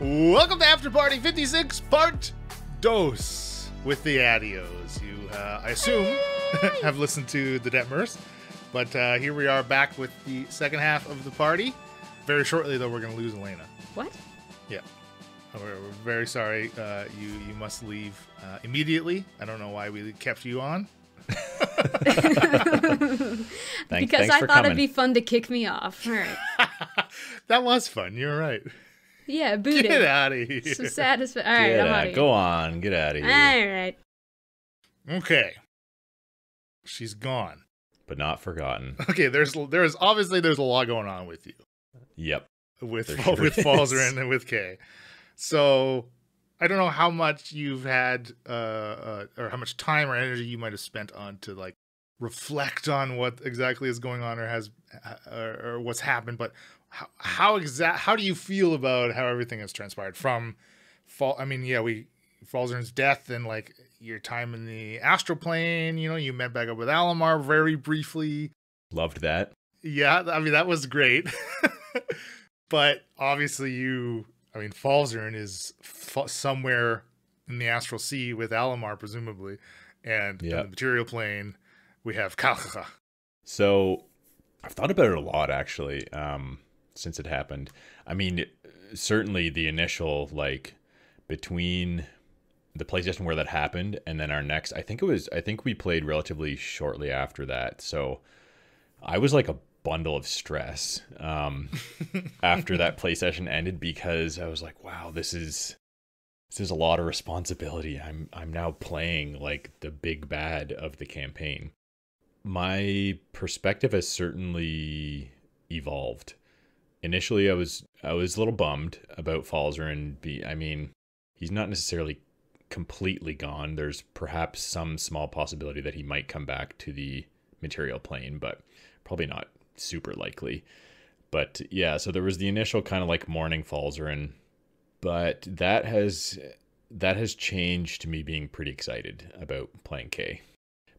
Welcome to After Party 56, Part Dos with the Adios. You, I assume, have listened to the Detmers, but here we are back with the second half of the party. Very shortly, though, we're going to lose Elena. What? Yeah. We're very sorry. You must leave immediately. I don't know why we kept you on. Because I thought it'd be fun to kick me off. All right. That was fun. You're right. Yeah, booted. Get out of here. So satisfied. All right, I'm out of here. Go on, get out of here. All right. Okay. She's gone. But not forgotten. Okay, there's obviously a lot going on with you. Yep. With Sure Falzarin and with Kay. So I don't know how much you've had or how much time or energy you might have spent on to like reflect on what exactly is going on or what's happened, but how do you feel about how everything has transpired from Falzarin's death and like your time in the astral plane? You know, you met back up with Alamar very briefly. Loved that. Yeah, I mean that was great. But obviously Falzarin is somewhere in the astral sea with Alamar presumably, and in the material plane we have Kalkha. So I've thought about it a lot actually. Since it happened. I mean, certainly the initial, like, between the PlayStation where that happened and then our next, I think we played relatively shortly after that. So I was like a bundle of stress after that play session ended, because I was like, wow, this is a lot of responsibility. I'm now playing like the big bad of the campaign. My perspective has certainly evolved. Initially, I was a little bummed about Falzarin. I mean, he's not necessarily completely gone. There's perhaps some small possibility that he might come back to the material plane, but probably not super likely. But yeah, so there was the initial kind of like mourning Falzarin, but that has changed to me being pretty excited about playing Kay.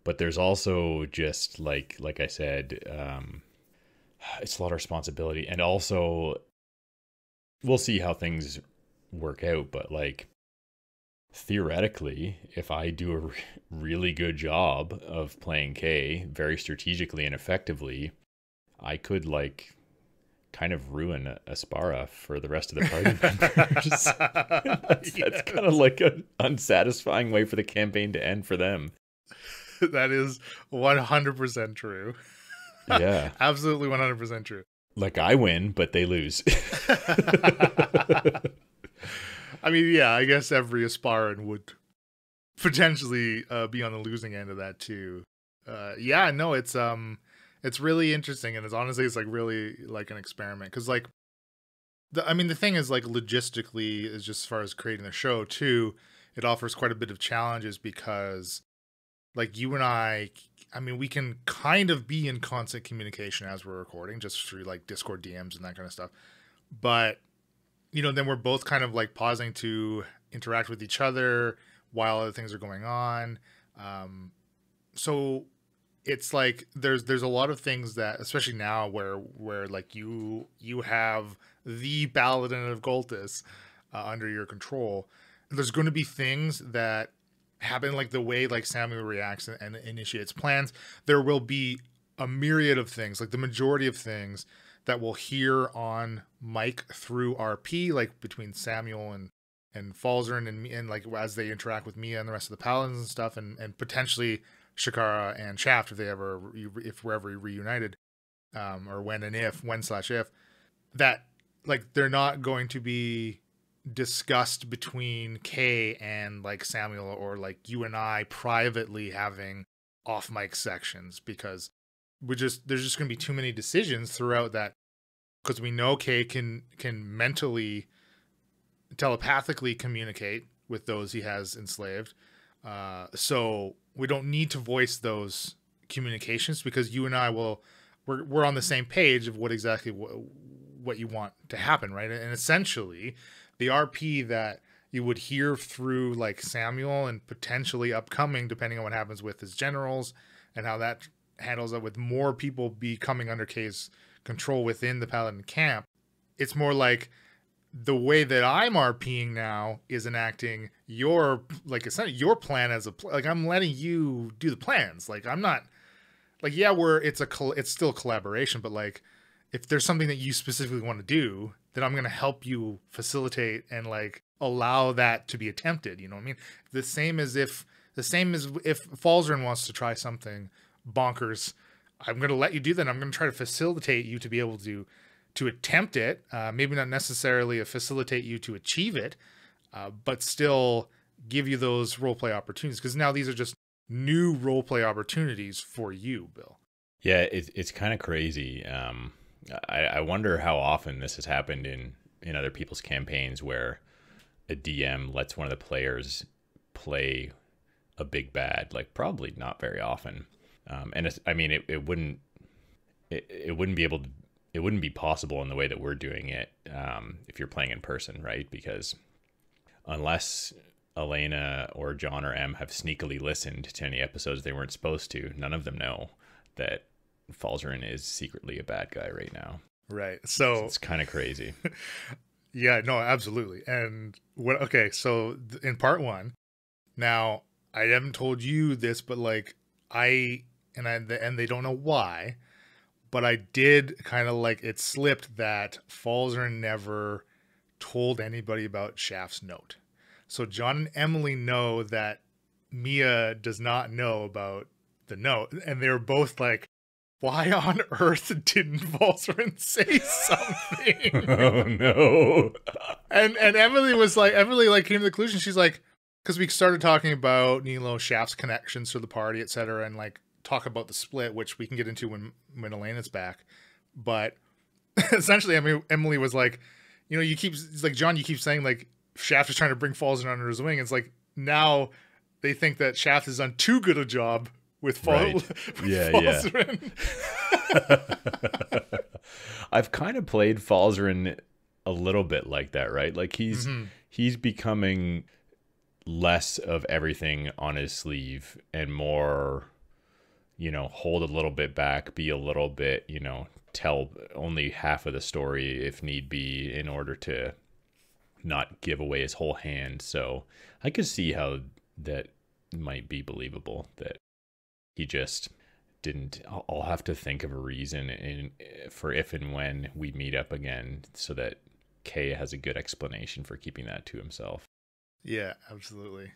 But there's also just like I said, it's a lot of responsibility, and also we'll see how things work out, but like theoretically, if I do a really good job of playing Kay very strategically and effectively, I could like kind of ruin Aspara for the rest of the party members. That's kind of like an unsatisfying way for the campaign to end for them. That is 100% true. Yeah. Absolutely 100% true. Like I win, but they lose. I mean, yeah, I guess every Asparan would potentially be on the losing end of that too. It's really interesting, and it's like really like an experiment, because like the thing is like logistically is just as far as creating the show too, it offers quite a bit of challenges, because like you and I mean, we can kind of be in constant communication as we're recording, just through like Discord DMs and that kind of stuff. But, you know, then we're both kind of like pausing to interact with each other while other things are going on. So it's like there's a lot of things that, especially now where like you have the Paladin of Goltus under your control, there's going to be things that happen, like the way like Samuel reacts and initiates plans. There will be a myriad of things, like the majority of things that we'll hear on mic through RP, like between Samuel and Falzarin and me, and like as they interact with Mia and the rest of the Paladins and stuff, and potentially Shakara and Shaft if we're ever reunited, or when/if, that like they're not going to be discussed between Kay and like Samuel, or like you and I privately having off mic sections, because there's just going to be too many decisions throughout that, because we know Kay can mentally, telepathically communicate with those he has enslaved, so we don't need to voice those communications, because you and I we're on the same page of what you want to happen, right? And essentially the RP that you would hear through like Samuel, and potentially upcoming, depending on what happens with his generals and how that handles up with more people be coming under Kay's control within the Paladin camp, it's more like the way that I'm RPing now is enacting your, like, it's not your plan as a, like, I'm letting you do the plans. Like, I'm not, like, yeah, it's still a collaboration, but like, if there's something that you specifically want to do, then I'm going to help you facilitate and like allow that to be attempted. You know what I mean? The same as if Falzarin wants to try something bonkers, I'm going to let you do that. I'm going to try to facilitate you to be able to attempt it. Maybe not necessarily facilitate you to achieve it, but still give you those roleplay opportunities. Because now these are just new roleplay opportunities for you, Bill. Yeah, it's kind of crazy. I wonder how often this has happened in other people's campaigns where a DM lets one of the players play a big bad. Like, probably not very often. And it wouldn't be possible in the way that we're doing it if you're playing in person, right? Because unless Elena or John or Em have sneakily listened to any episodes they weren't supposed to, none of them know that Falzarin is secretly a bad guy right now. Right. So it's kind of crazy. Yeah, no, absolutely. And so in part 1, now I haven't told you this, but like and they don't know why, but I did kind of like, it slipped that Falzarin never told anybody about Shaft's note. So John and Emily know that Mia does not know about the note, and they're both like, why on earth didn't Falzarin say something? Oh no. And Emily came to the conclusion, she's like, because we started talking about Nilo Shaft's connections to the party, etc., and like talk about the split, which we can get into when Elena's back. But essentially, I mean, Emily was like, you know, John, you keep saying like Shaft is trying to bring Falzarin under his wing. It's like, now they think that Shaft has done too good a job with Falzarin. I've kind of played Falzarin a little bit like that, right? Like he's becoming less of everything on his sleeve and more, you know, hold a little bit back, be a little bit, you know, tell only half of the story if need be in order to not give away his whole hand. So I could see how that might be believable, that he just didn't. I'll have to think of a reason for if and when we meet up again so that Kay has a good explanation for keeping that to himself. Yeah, absolutely.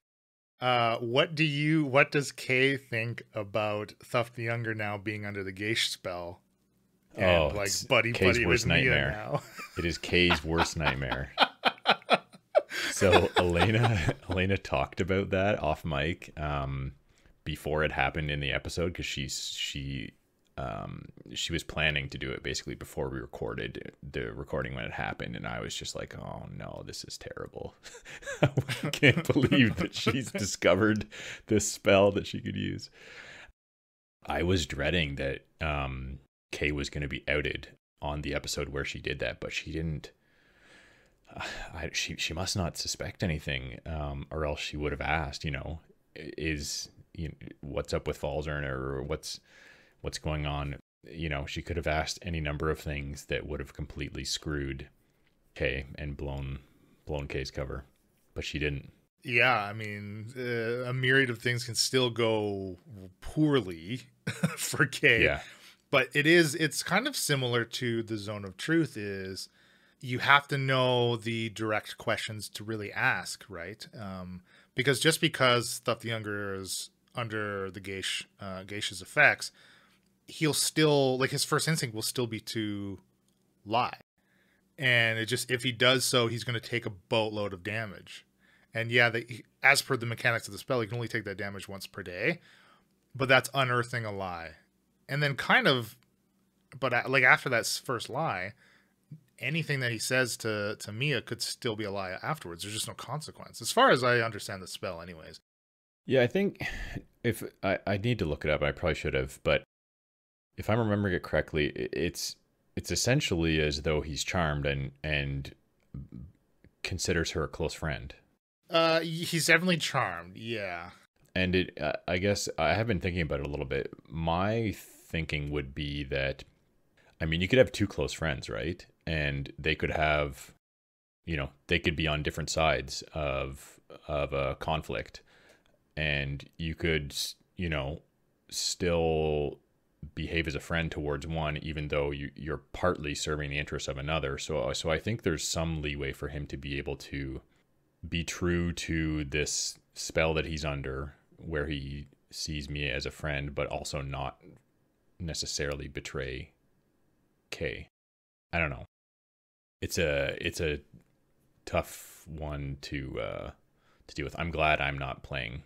What does Kay think about Thuff the Younger now being under the Geish spell? And like buddy with nightmare. Mia now. It is Kay's worst nightmare. So Elena talked about that off mic before it happened in the episode, because she was planning to do it basically before we recorded the recording when it happened, and I was just like, oh no, this is terrible. I can't believe that she's discovered this spell that she could use. I was dreading that Kay was going to be outed on the episode where she did that, but she didn't. She must not suspect anything, or else she would have asked, you know, what's up with Falzarin, or what's going on. You know, she could have asked any number of things that would have completely screwed Kay and blown Kay's cover, but she didn't. Yeah, I mean, a myriad of things can still go poorly for Kay. Yeah. But it's kind of similar to the Zone of Truth. Is you have to know the direct questions to really ask, right? Because just because Thuff the Younger is under the Geish's effects, he'll still, like, his first instinct will still be to lie. And if he does so, he's going to take a boatload of damage. And yeah, as per the mechanics of the spell, he can only take that damage once per day, but that's unearthing a lie. And then but like after that first lie, anything that he says to Mia could still be a lie afterwards. There's just no consequence, as far as I understand the spell anyways. Yeah, I think if I need to look it up, I probably should have, but if I'm remembering it correctly, it's essentially as though he's charmed and considers her a close friend. He's definitely charmed, yeah. And I guess I have been thinking about it a little bit. My thinking would be that, I mean, you could have two close friends, right? And they could have they could be on different sides of a conflict, and you could, still behave as a friend towards one, even though you're partly serving the interests of another. So I think there's some leeway for him to be able to be true to this spell that he's under, where he sees me as a friend, but also not necessarily betray Kay. I don't know. It's a tough one to deal with. I'm glad I'm not playing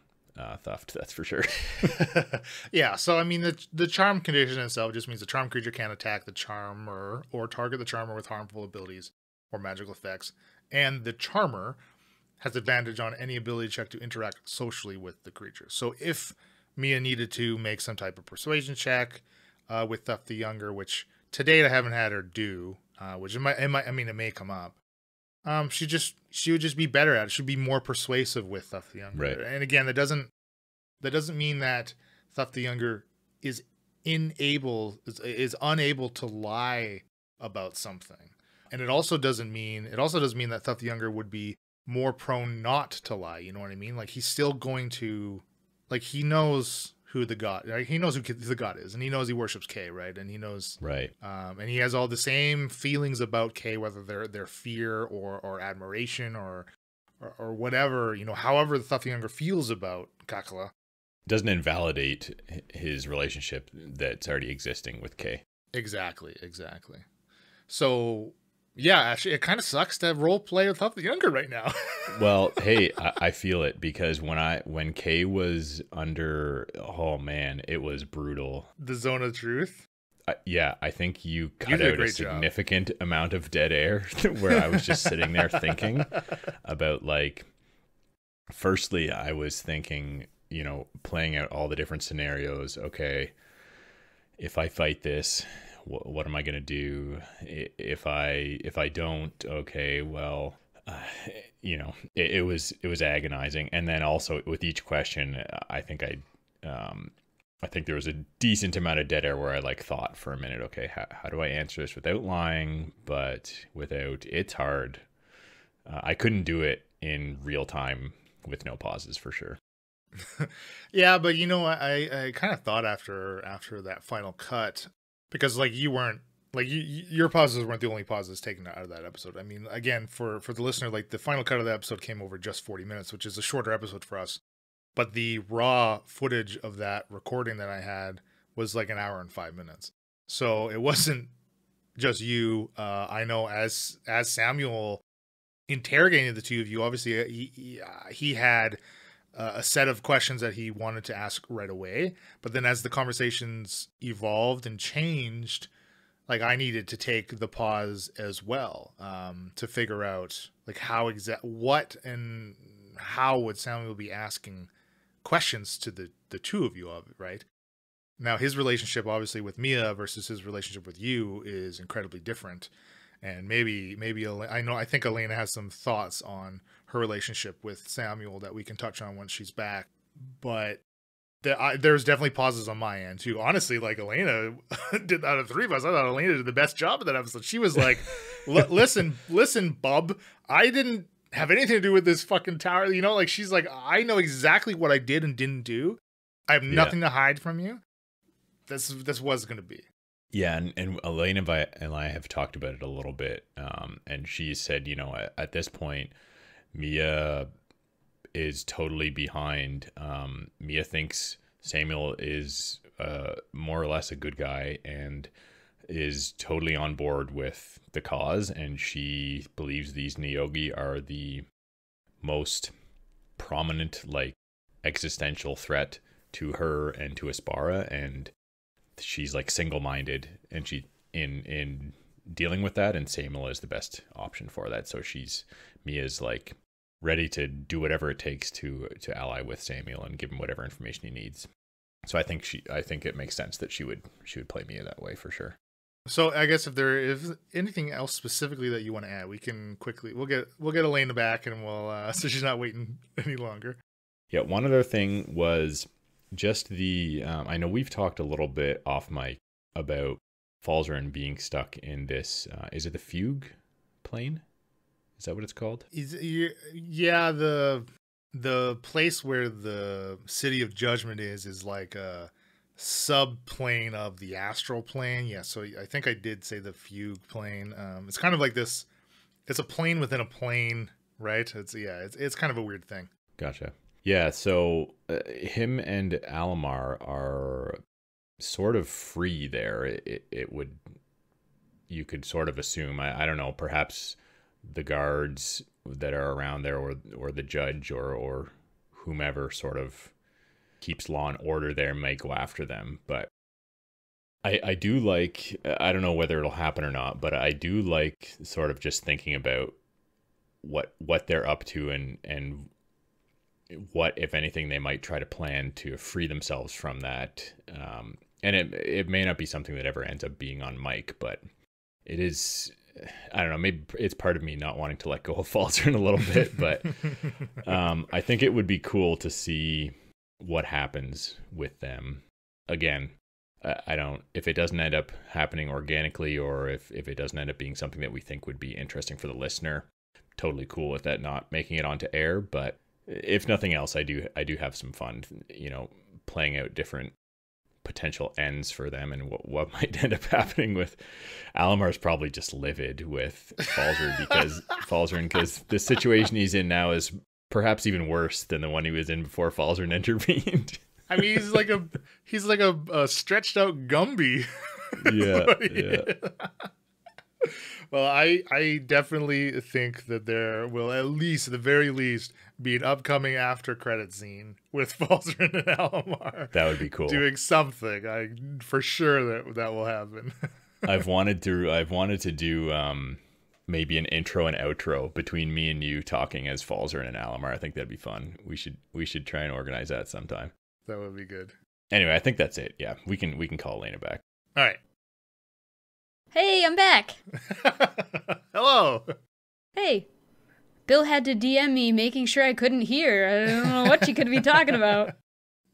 Theft, that's for sure. Yeah, so I mean, the charm condition itself just means the charm creature can't attack the charmer or target the charmer with harmful abilities or magical effects, and the charmer has advantage on any ability check to interact socially with the creature. So if Mia needed to make some type of persuasion check with Theft the Younger, which to date I haven't had her do, which it may come up. She would just be better at it. She'd be more persuasive with Theft the Younger. Right. And again, that doesn't mean that Theft the Younger is unable to lie about something. And it also doesn't mean that Theft the Younger would be more prone not to lie. You know what I mean? Like, he's still going to, like, he knows who the god, right? He knows who the god is, and he knows he worships Kay, right? And he knows, right. And he has all the same feelings about Kay, whether they're fear or admiration or whatever, however the Theft the Younger feels about Kakala. Doesn't invalidate his relationship that's already existing with Kay. Exactly. So, yeah, actually, it kind of sucks to role play with Theft the Younger right now. Well, hey, I feel it, because when Kay was under, oh man, it was brutal. The zone of truth. Yeah, I think you cut out a significant amount of dead air where I was just sitting there thinking about, like, firstly, I was thinking, playing out all the different scenarios. Okay, if I fight this, what am I going to do? If I don't, okay, well, it was agonizing. And then also with each question, I think there was a decent amount of dead air where I thought for a minute, okay, how do I answer this without lying, but it's hard. I couldn't do it in real time with no pauses for sure. Yeah, but I kind of thought after that final cut, because you weren't, your pauses weren't the only pauses taken out of that episode. I mean, again, for the listener, the final cut of the episode came over just 40 minutes, which is a shorter episode for us. But the raw footage of that recording that I had was an hour and 5 minutes. So it wasn't just you. I know as Samuel interrogating the two of you, obviously he had a set of questions that he wanted to ask right away. But then as the conversations evolved and changed, I needed to take the pause as well, to figure out what and how would Samuel be asking questions to the two of you, right? Now, his relationship obviously with Mia versus his relationship with you is incredibly different. And maybe I think Elena has some thoughts on her relationship with Samuel that we can touch on once she's back. But there's definitely pauses on my end too. Honestly, Elena did, out of three of us, I thought Elena did the best job of that episode. She was like, listen, bub, I didn't have anything to do with this fucking tower. She's like, I know exactly what I did and didn't do. I have nothing to hide from you. This was going to be. Yeah, and Elena and I have talked about it a little bit, and she said, at this point, Mia is totally behind. Mia thinks Samuel is more or less a good guy and is totally on board with the cause, and she believes these Neogi are the most prominent, existential threat to her and to Aspara, and she's single-minded, and she in dealing with that, and Samuel is the best option for that. So Mia's ready to do whatever it takes to ally with Samuel and give him whatever information he needs. So I think it makes sense that she would play Mia that way for sure. So I guess if anything else specifically that you want to add, we can quickly we'll get Elena back, and we'll so she's not waiting any longer. Yeah, one other thing was just the I know we've talked a little bit off mic about Falzarin being stuck in this. Is it the fugue plane? Is that what it's called? Yeah, the place where the City of Judgment is like a subplane of the astral plane. Yeah, so I think I did say the fugue plane. It's kind of like this. It's a plane within a plane, right? It's kind of a weird thing. Gotcha. Yeah, so him and Alamar are sort of free there. It would, you could sort of assume. I don't know. Perhaps the guards that are around there, or the judge, or whomever sort of keeps law and order there, might go after them. But I do like. I don't know whether it'll happen or not, but I do like sort of just thinking about what they're up to and what, if anything, they might try to plan to free themselves from that. And it may not be something that ever ends up being on mic, but it is, I don't know, maybe it's part of me not wanting to let go of Falzarin a little bit, but I think it would be cool to see what happens with them. Again, I don't, if it doesn't end up happening organically, or if it doesn't end up being something that we think would be interesting for the listener, totally cool with that not making it onto air. But if nothing else, I do have some fun, playing out different potential ends for them, and what might end up happening with Alamar's probably just livid with Falzarin because the situation he's in now is perhaps even worse than the one he was in before Falzarin intervened. I mean, he's like a stretched out Gumby. Yeah. Well, I definitely think that there will, at the very least, be an upcoming after credit scene with Falzarin and Alamar. That would be cool. Doing something. For sure that will happen. I've wanted to do maybe an intro and outro between me and you talking as Falzarin and Alamar. I think that'd be fun. We should try and organize that sometime. That would be good. Anyway, I think that's it. Yeah, we can call Elena back. All right. Hey, I'm back. Hello. Hey. Bill had to DM me, making sure I couldn't hear. I don't know what you could be talking about.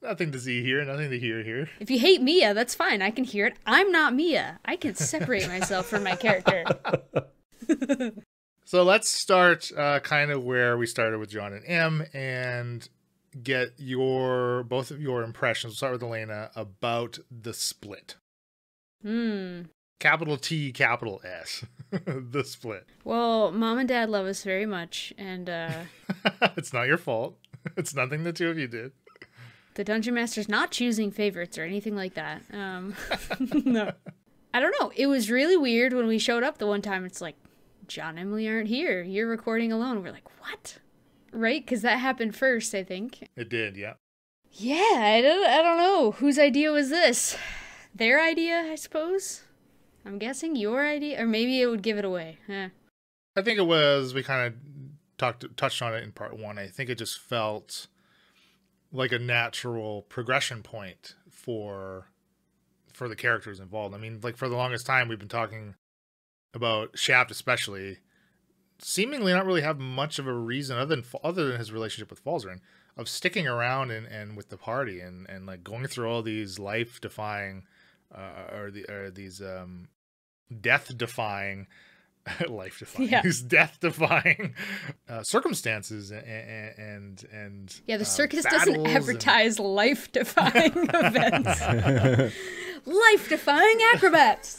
Nothing to see here, nothing to hear here. If you hate Mia, that's fine. I can hear it. I'm not Mia. I can separate myself from my character. So let's start kind of where we started with John and M, and get both of your impressions. We'll start with Elena about the split. Capital T, capital S. The split. Well, Mom and Dad love us very much, and it's not your fault. It's nothing the two of you did. The Dungeon Master's not choosing favorites or anything like that. No. I don't know. It was really weird when we showed up the one time. It's like, John and Emily aren't here. You're recording alone. We're like, what? Right? Because that happened first, I think. It did, yeah. Yeah, I don't know. Whose idea was this? Their idea, I suppose? I'm guessing your idea? Or maybe it would give it away. I think it was, we kind of touched on it in part one. I think it just felt like a natural progression point for the characters involved. I mean, like, for the longest time, we've been talking about Shaft especially, seemingly not really have much of a reason other than his relationship with Falzarin of sticking around and with the party and like going through all these life-defying these death-defying these death-defying circumstances and yeah, the circus doesn't advertise life-defying events. Life-defying acrobats.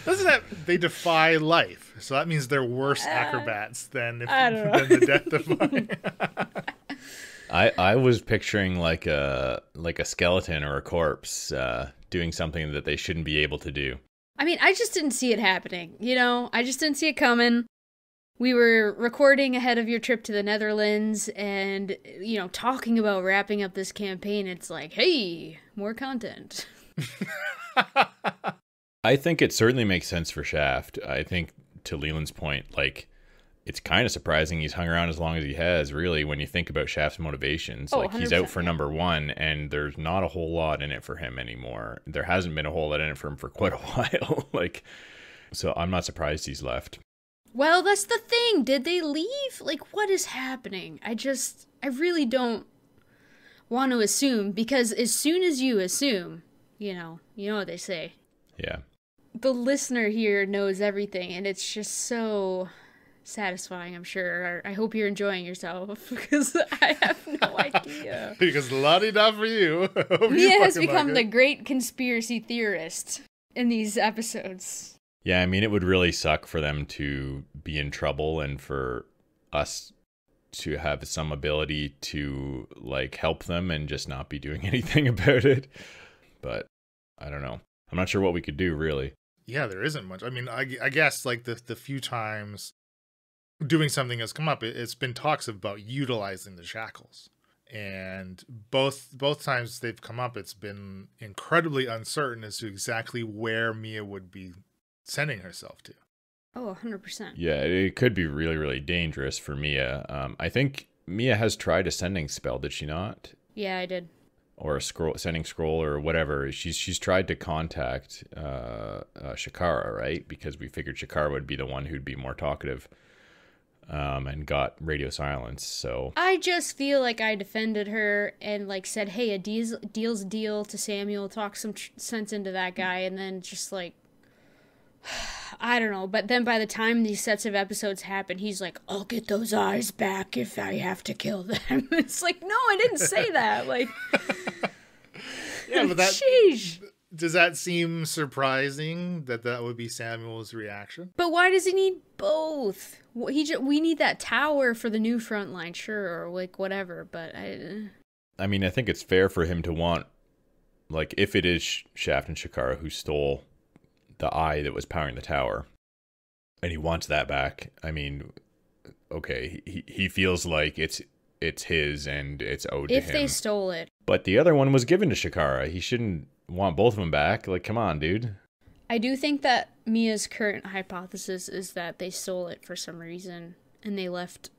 Doesn't that they defy life? So that means they're worse acrobats than the death-defying. I was picturing like a skeleton or a corpse doing something that they shouldn't be able to do. I mean, I just didn't see it happening, I just didn't see it coming. We were recording ahead of your trip to the Netherlands and, talking about wrapping up this campaign. It's like, hey, more content. I think it certainly makes sense for Shaft. I think, to Leland's point, like, it's kind of surprising he's hung around as long as he has, really, when you think about Shaft's motivations. Oh, like, he's out for number one, and there's not a whole lot in it for him anymore. There hasn't been a whole lot in it for him for quite a while. So I'm not surprised he's left. Well, that's the thing. Did they leave? Like, what is happening? I really don't want to assume, because as soon as you assume, you know what they say. Yeah. the listener here knows everything, and it's just so satisfying, I'm sure. I hope you're enjoying yourself, because I have no idea. Because la-di-da for you. Mia has become the great conspiracy theorist in these episodes. Yeah, I mean, it would really suck for them to be in trouble and for us to have some ability to, like, help them and just not be doing anything about it. But I don't know. I'm not sure what we could do, really. Yeah, there isn't much. I mean, I guess, like, the few times doing something has come up, it's been talks about utilizing the shackles. And both times they've come up, it's been incredibly uncertain as to exactly where Mia would be sending herself to. Oh, 100%. Yeah, it could be really, really dangerous for Mia. I think Mia has tried a sending spell, did she not? Yeah, I did. Or a sending scroll or whatever. She's tried to contact Shakara, right? Because we figured Shakara would be the one who'd be more talkative, and got radio silence. So I just feel like I defended her and, like, said, hey, a deal's a deal to Samuel, talk some sense into that guy, and then just, like, I don't know. But then by the time these sets of episodes happen, he's like, I'll get those eyes back if I have to kill them. It's like, no, I didn't say that. Like, yeah, but that, sheesh. Does that seem surprising that would be Samuel's reaction? But why does he need both? We need that tower for the new front line, sure, or, like, whatever. But I mean, I think it's fair for him to want, like, if it is Shaft and Shakara who stole the eye that was powering the tower, and he wants that back. I mean, okay, he feels like it's his and it's owed to him. If they stole it. But the other one was given to Shakara. He shouldn't want both of them back. Like, come on, dude. I do think that Mia's current hypothesis is that they stole it for some reason, and they left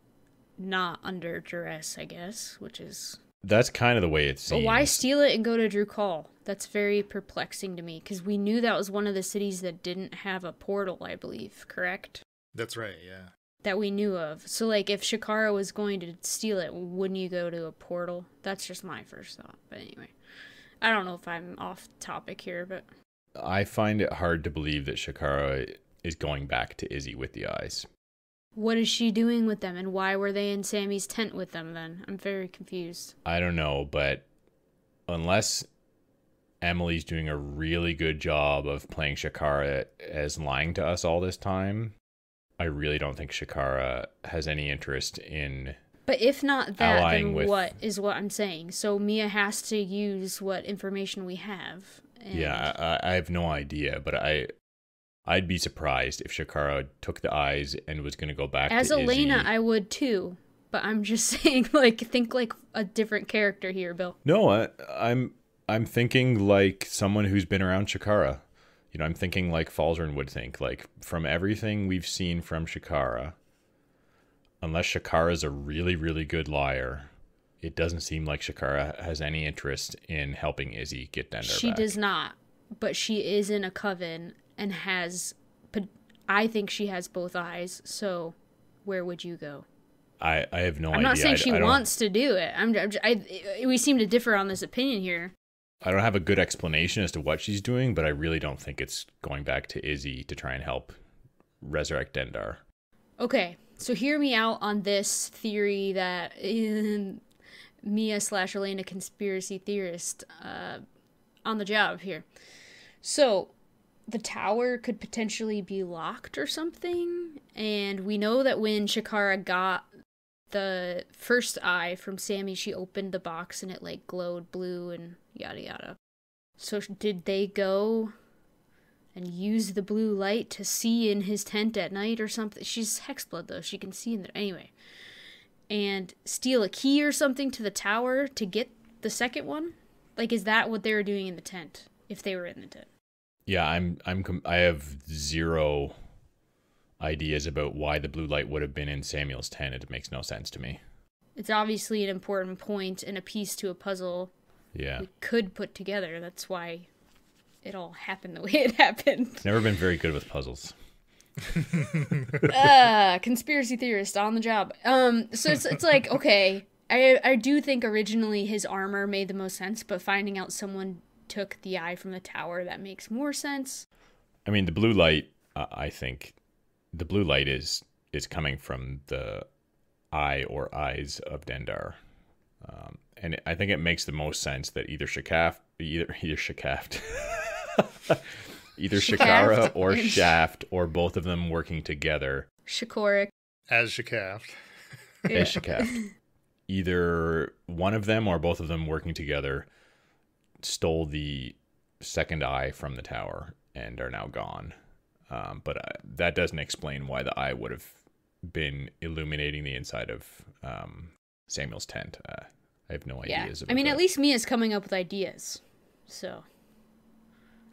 not under duress, I guess, which is... That's kind of the way it seems. But why steal it and go to Drew Call? That's very perplexing to me, because we knew that was one of the cities that didn't have a portal, I believe, correct? That's right, yeah. That we knew of. So, like, if Shakara was going to steal it, wouldn't you go to a portal? That's just my first thought. But anyway, I don't know if I'm off topic here, but... I find it hard to believe that Shakara is going back to Izzy with the eyes. What is she doing with them, and why were they in Sammy's tent with them then? I'm very confused. I don't know, but unless Emily's doing a really good job of playing Shakara as lying to us all this time, I really don't think Shakara has any interest in... But if not that, then with... what is what I'm saying? So Mia has to use what information we have. And... Yeah, I have no idea, but I'd be surprised if Shakara took the eyes and was going to go back as to Elena, Izzy. I would too. But I'm just saying, like, think like a different character here, Bill. No, I'm thinking like someone who's been around Shakara. You know, I'm thinking like Falzern would think. Like, from everything we've seen from Shakara, unless Shakara's a really, really good liar, it doesn't seem like Shakara has any interest in helping Izzy get Dendar back. She does not, but she is in a coven and has... I think she has both eyes, so where would you go? I have no idea. I'm not saying she wants to do it. We seem to differ on this opinion here. I don't have a good explanation as to what she's doing, but I really don't think it's going back to Izzy to try and help resurrect Dendar. Okay, so hear me out on this theory that Mia/Elena conspiracy theorist on the job here. So, the tower could potentially be locked or something, and we know that when Shakara got the first eye from Sammy, she opened the box and it, like, glowed blue and yada yada. So did they go and use the blue light to see in his tent at night or something? She's Hexblood, though. She can see in there. Anyway. And steal a key or something to the tower to get the second one? Like, is that what they were doing in the tent, if they were in the tent? Yeah, I have zero ideas about why the blue light would have been in Samuel's tent. It makes no sense to me. It's obviously an important point and a piece to a puzzle we could put together. That's why it all happened the way it happened. Never been very good with puzzles. Conspiracy theorist on the job. So it's like, okay, I do think originally his armor made the most sense, but finding out someone took the eye from the tower, that makes more sense. I mean, the blue light, I think the blue light is coming from the eye or eyes of Dendar. And I think it makes the most sense that either Shakara or Shaft or both of them working together. Shakoric. As Shakaft. Yeah. As Shakaft. Either one of them or both of them working together stole the second eye from the tower and are now gone. But that doesn't explain why the eye would have been illuminating the inside of Samuel's tent. I have no ideas about I mean, that. at least Mia's coming up with ideas. So.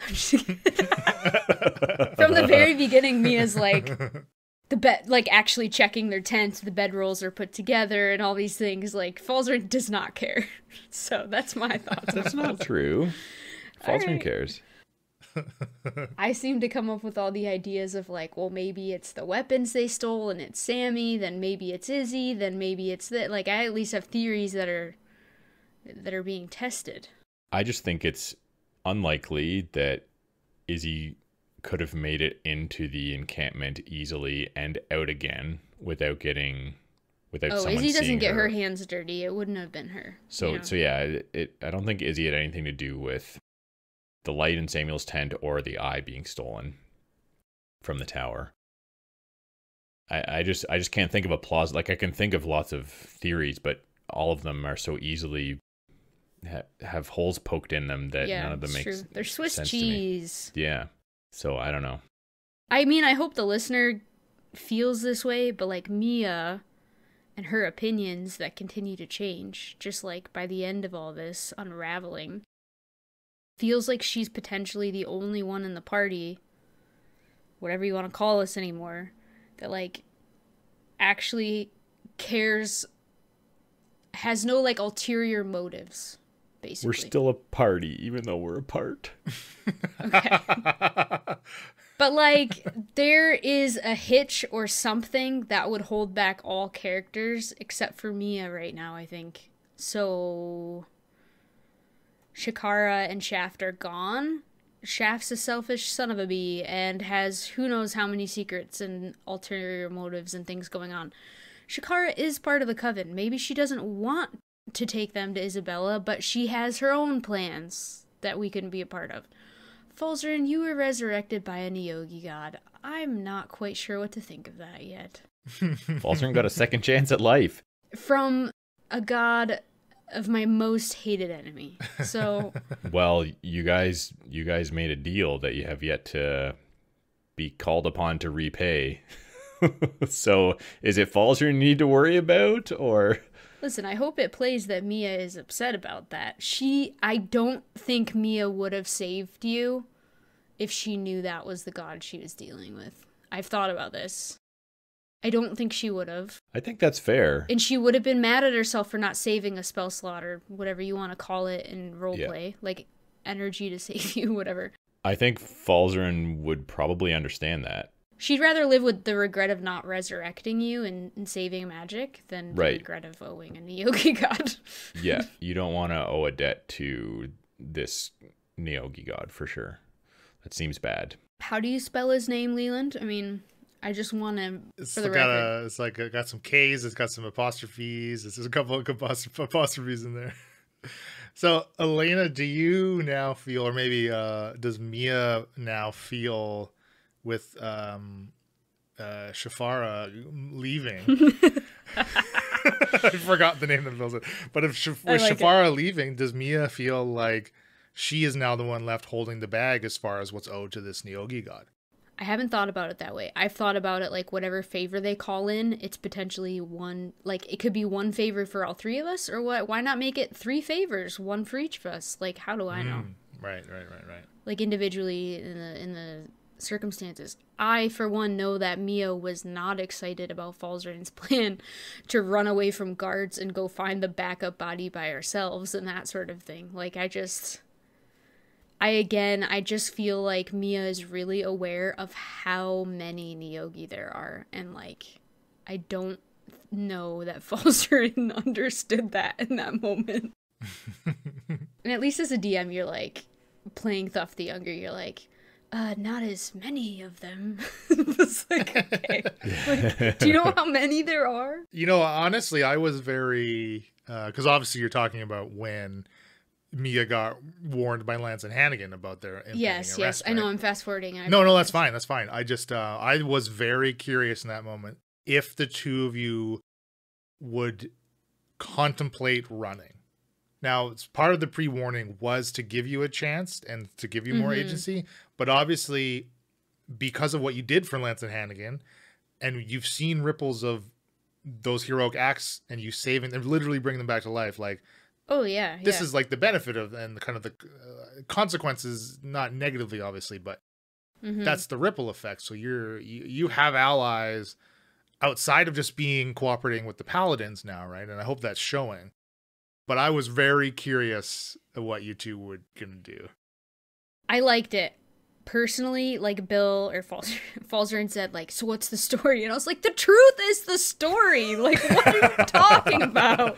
I'm just kidding. From the very beginning, Mia's like, the bed, like actually checking their tent, the bedrolls are put together and all these things. Like, Falzarin does not care. So that's my thoughts. That's not true. Falzarin right. cares. I seem to come up with all the ideas of like, well, maybe it's the weapons they stole and it's Sammy, then maybe it's Izzy, then maybe it's that. Like, I at least have theories that are being tested. I just think it's unlikely that Izzy could have made it into the encampment easily and out again without someone Izzy doesn't seeing get her hands dirty. It wouldn't have been her. So yeah, I don't think Izzy had anything to do with the light in Samuel's tent or the eye being stolen from the tower. I just can't think of a plausible. Like, I can think of lots of theories, but all of them are so easily have holes poked in them that none of them makes true. They're Swiss sense cheese. To me. Yeah. So I don't know. I mean, I hope the listener feels this way, but like Mia and her opinions that continue to change, just like by the end of all this unraveling, feels like she's potentially the only one in the party, whatever you want to call us anymore, that like actually cares, has no like ulterior motives. Basically. We're still a party, even though we're apart. Okay. But, like, there is a hitch or something that would hold back all characters, except for Mia right now, I think. So, Shakara and Shaft are gone. Shaft's a selfish son of a bee and has who knows how many secrets and ulterior motives and things going on. Shakara is part of the coven. Maybe she doesn't want to take them to Isabella, but she has her own plans that we couldn't be a part of. Falzarin, you were resurrected by a Neogi god. I'm not quite sure what to think of that yet. Falzarin got a second chance at life. From a god of my most hated enemy. So well, you guys made a deal that you have yet to be called upon to repay. So is it Falzarin you need to worry about, or... Listen, I hope it plays that Mia is upset about that. I don't think Mia would have saved you if she knew that was the god she was dealing with. I've thought about this. I don't think she would have. I think that's fair. And she would have been mad at herself for not saving a spell slot or whatever you want to call it in roleplay. Yeah. Like, energy to save you, whatever. I think Falzarin would probably understand that. She'd rather live with the regret of not resurrecting you and saving magic than the regret of owing a Neogi god. Yeah, you don't want to owe a debt to this Neogi god for sure. That seems bad. How do you spell his name, Leland? I mean, I just want to, it's got some K's, it's got some apostrophes, there's a couple of apostrophes in there. So, Elena, do you now feel, or maybe does Mia now feel... with Shafara leaving. I forgot the name of the building. But with Shafara leaving, does Mia feel like she is now the one left holding the bag as far as what's owed to this Neogi god? I haven't thought about it that way. I've thought about it like whatever favor they call in, it's potentially one, like it could be one favor for all three of us, or what? Why not make it 3 favors, one for each of us? Like, how do I know? Right. Like individually in the circumstances. I, for one, know that Mia was not excited about Falzarin's plan to run away from guards and go find the backup body by ourselves and that sort of thing. Like, I just feel like Mia is really aware of how many Neogi there are, and like, I don't know that Falzarin understood that in that moment. And at least as a DM, you're like, playing Thuff the Younger, you're like, not as many of them. It's like, okay. Like, do you know how many there are? You know, honestly, I was very, because obviously you're talking about when Mia got warned by Lance and Hannigan about their impending Yes, arrest, I know I'm fast forwarding. No, that's fine. That's fine. I just, I was very curious in that moment if the two of you would contemplate running. Now, it's part of the pre-warning was to give you a chance and to give you more agency, but obviously because of what you did for Lance and Hannigan, and you've seen ripples of those heroic acts and you saving and literally bring them back to life, like, oh yeah, this is like the benefit of, and kind of the consequences, not negatively obviously, but that's the ripple effect. So you have allies outside of just being cooperating with the paladins now, right? And I hope that's showing. But I was very curious of what you two were gonna do. I liked it. Personally, like Bill or Falzarin said, like, so what's the story? And I was like, the truth is the story. Like, what are you talking about?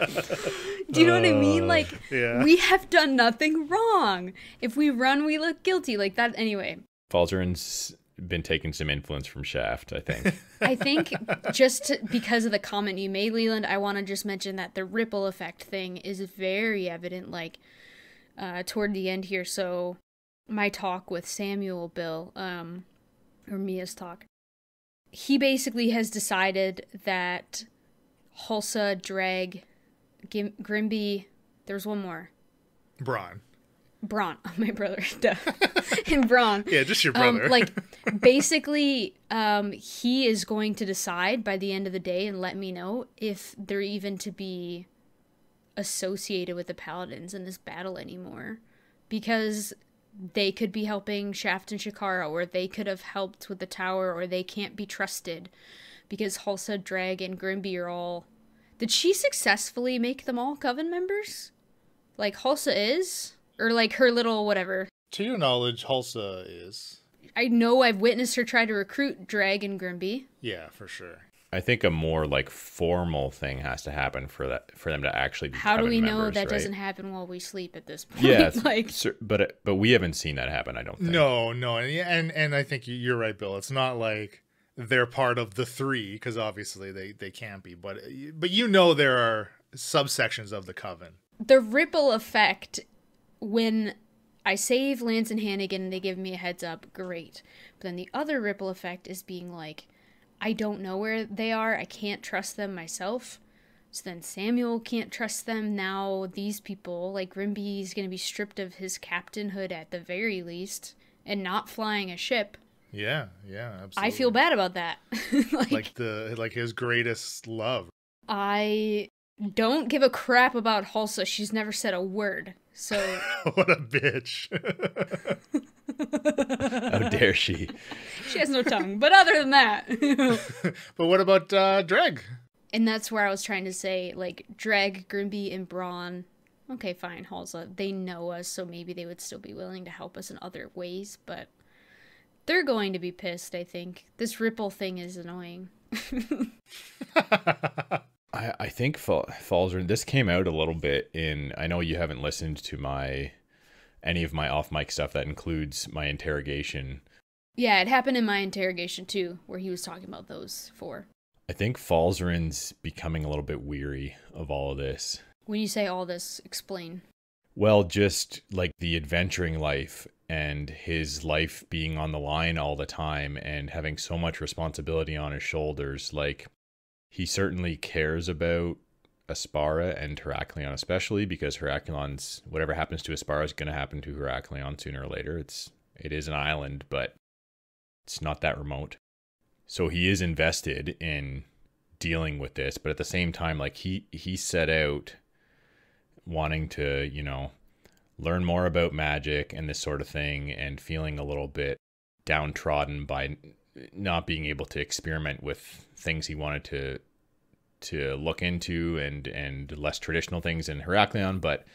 Do you know what I mean? Like, we have done nothing wrong. If we run, we look guilty. Like that. Anyway. Falzarin's been taking some influence from Shaft, I think. I think because of the comment you made, Leland, I want to just mention that the ripple effect thing is very evident, like, toward the end here. So my talk with Samuel, Bill, or Mia's talk, he basically has decided that Hulsa, Dreg, Grimby, there's one more. Braun, my brother, duh. And Braun. Yeah, just your brother. Like, basically, he is going to decide by the end of the day and let me know if they're even to be associated with the Paladins in this battle anymore. Because they could be helping Shaft and Shakara, or they could have helped with the tower, or they can't be trusted. Because Hulsa, Dreg, and Grimby are all... Did she successfully make them all Coven members? Like, Hulsa is... Or, like, her little whatever. To your knowledge, Hulsa is. I know I've witnessed her try to recruit Dreg and Grimby. Yeah, for sure. I think a more, like, formal thing has to happen for them to actually be How do we know that right? doesn't happen while we sleep at this point? Yeah, like, but we haven't seen that happen, I don't think. No, and I think you're right, Bill. It's not like they're part of the three, because obviously they can't be. But you know there are subsections of the Coven. The ripple effect... When I save Lance and Hannigan and they give me a heads up, great. But then the other ripple effect is being like, I don't know where they are. I can't trust them myself. So then Samuel can't trust them. Now these people, like Grimby's going to be stripped of his captainhood at the very least and not flying a ship. Yeah, absolutely. I feel bad about that. like his greatest love. I don't give a crap about Hulsa. She's never said a word. So what a bitch. How dare she? She has no tongue. But other than that. But what about Dreg? And that's where I was trying to say, like, Dreg, Grimby, and Braun. Okay, fine, Hulsa. They know us, so maybe they would still be willing to help us in other ways, but they're going to be pissed, I think. This ripple thing is annoying. I think Falzarin, this came out a little bit in, I know you haven't listened to any of my off-mic stuff that includes my interrogation. Yeah, it happened in my interrogation too, where he was talking about those four. I think Falzarin's becoming a little bit weary of all of this. When you say all this, explain. Well, just like the adventuring life and his life being on the line all the time and having so much responsibility on his shoulders, like... He certainly cares about Aspara and Heraklion, especially because Heraklion's, whatever happens to Aspara is going to happen to Heraklion sooner or later. It is an island, but it's not that remote. So he is invested in dealing with this, but at the same time, like he set out wanting to, learn more about magic and this sort of thing, and feeling a little bit downtrodden by not being able to experiment with things he wanted to look into and less traditional things in Heraklion, but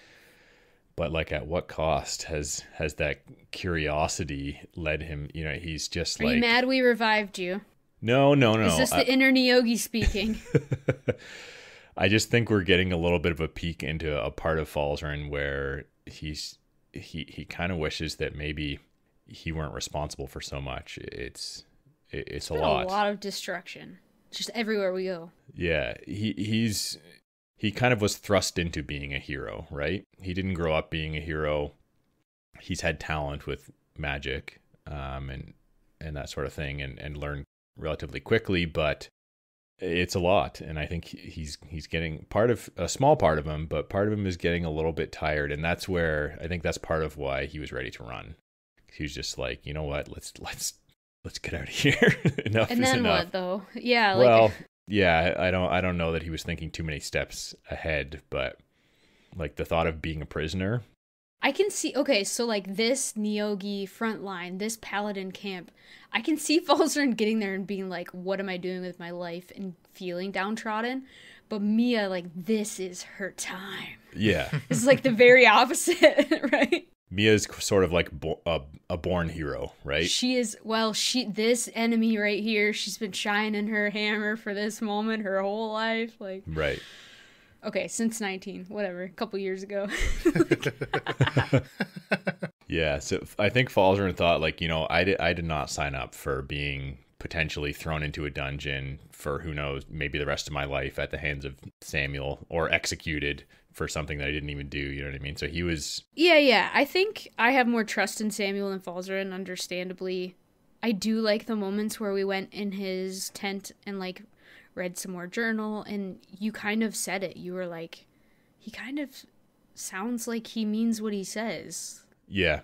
like at what cost has that curiosity led him? He's just Are you mad we revived you? No. Is this the inner Niyogi speaking? I just think we're getting a little bit of a peek into a part of Falzarin where he kind of wishes that maybe he weren't responsible for so much. It's a Been lot. a lot of destruction, just everywhere we go. Yeah, he kind of was thrust into being a hero, right? He didn't grow up being a hero. He's had talent with magic, and that sort of thing, and learned relatively quickly, but it's a lot. And I think he's getting a small part of him, but part of him is getting a little bit tired. And that's where I think that's part of why he was ready to run. He was just like, you know what, let's get out of here. Enough And is then enough. what though? Yeah, Well, yeah, I don't know that he was thinking too many steps ahead, but like the thought of being a prisoner. I can see, okay, so like this Neogi front line, this paladin camp, I can see Falzarin getting there and being like, what am I doing with my life, and feeling downtrodden. But Mia, like, this is her time. Yeah. This is like the very opposite, right? Mia's sort of like a born hero, right? She is, well, this enemy right here, she's been shining her hammer for this moment her whole life. Like, Right. okay, since 19, whatever, a couple years ago. Yeah, so I think Falzarin thought, like, you know, I did not sign up for being potentially thrown into a dungeon for, who knows, maybe the rest of my life at the hands of Samuel, or executed for something that I didn't even do, you know what I mean? So he was... Yeah, I think I have more trust in Samuel than Falzarin, understandably. I do like the moments where we went in his tent and, like, read some more journal, and you kind of said it. You were like, he kind of sounds like he means what he says. Yeah,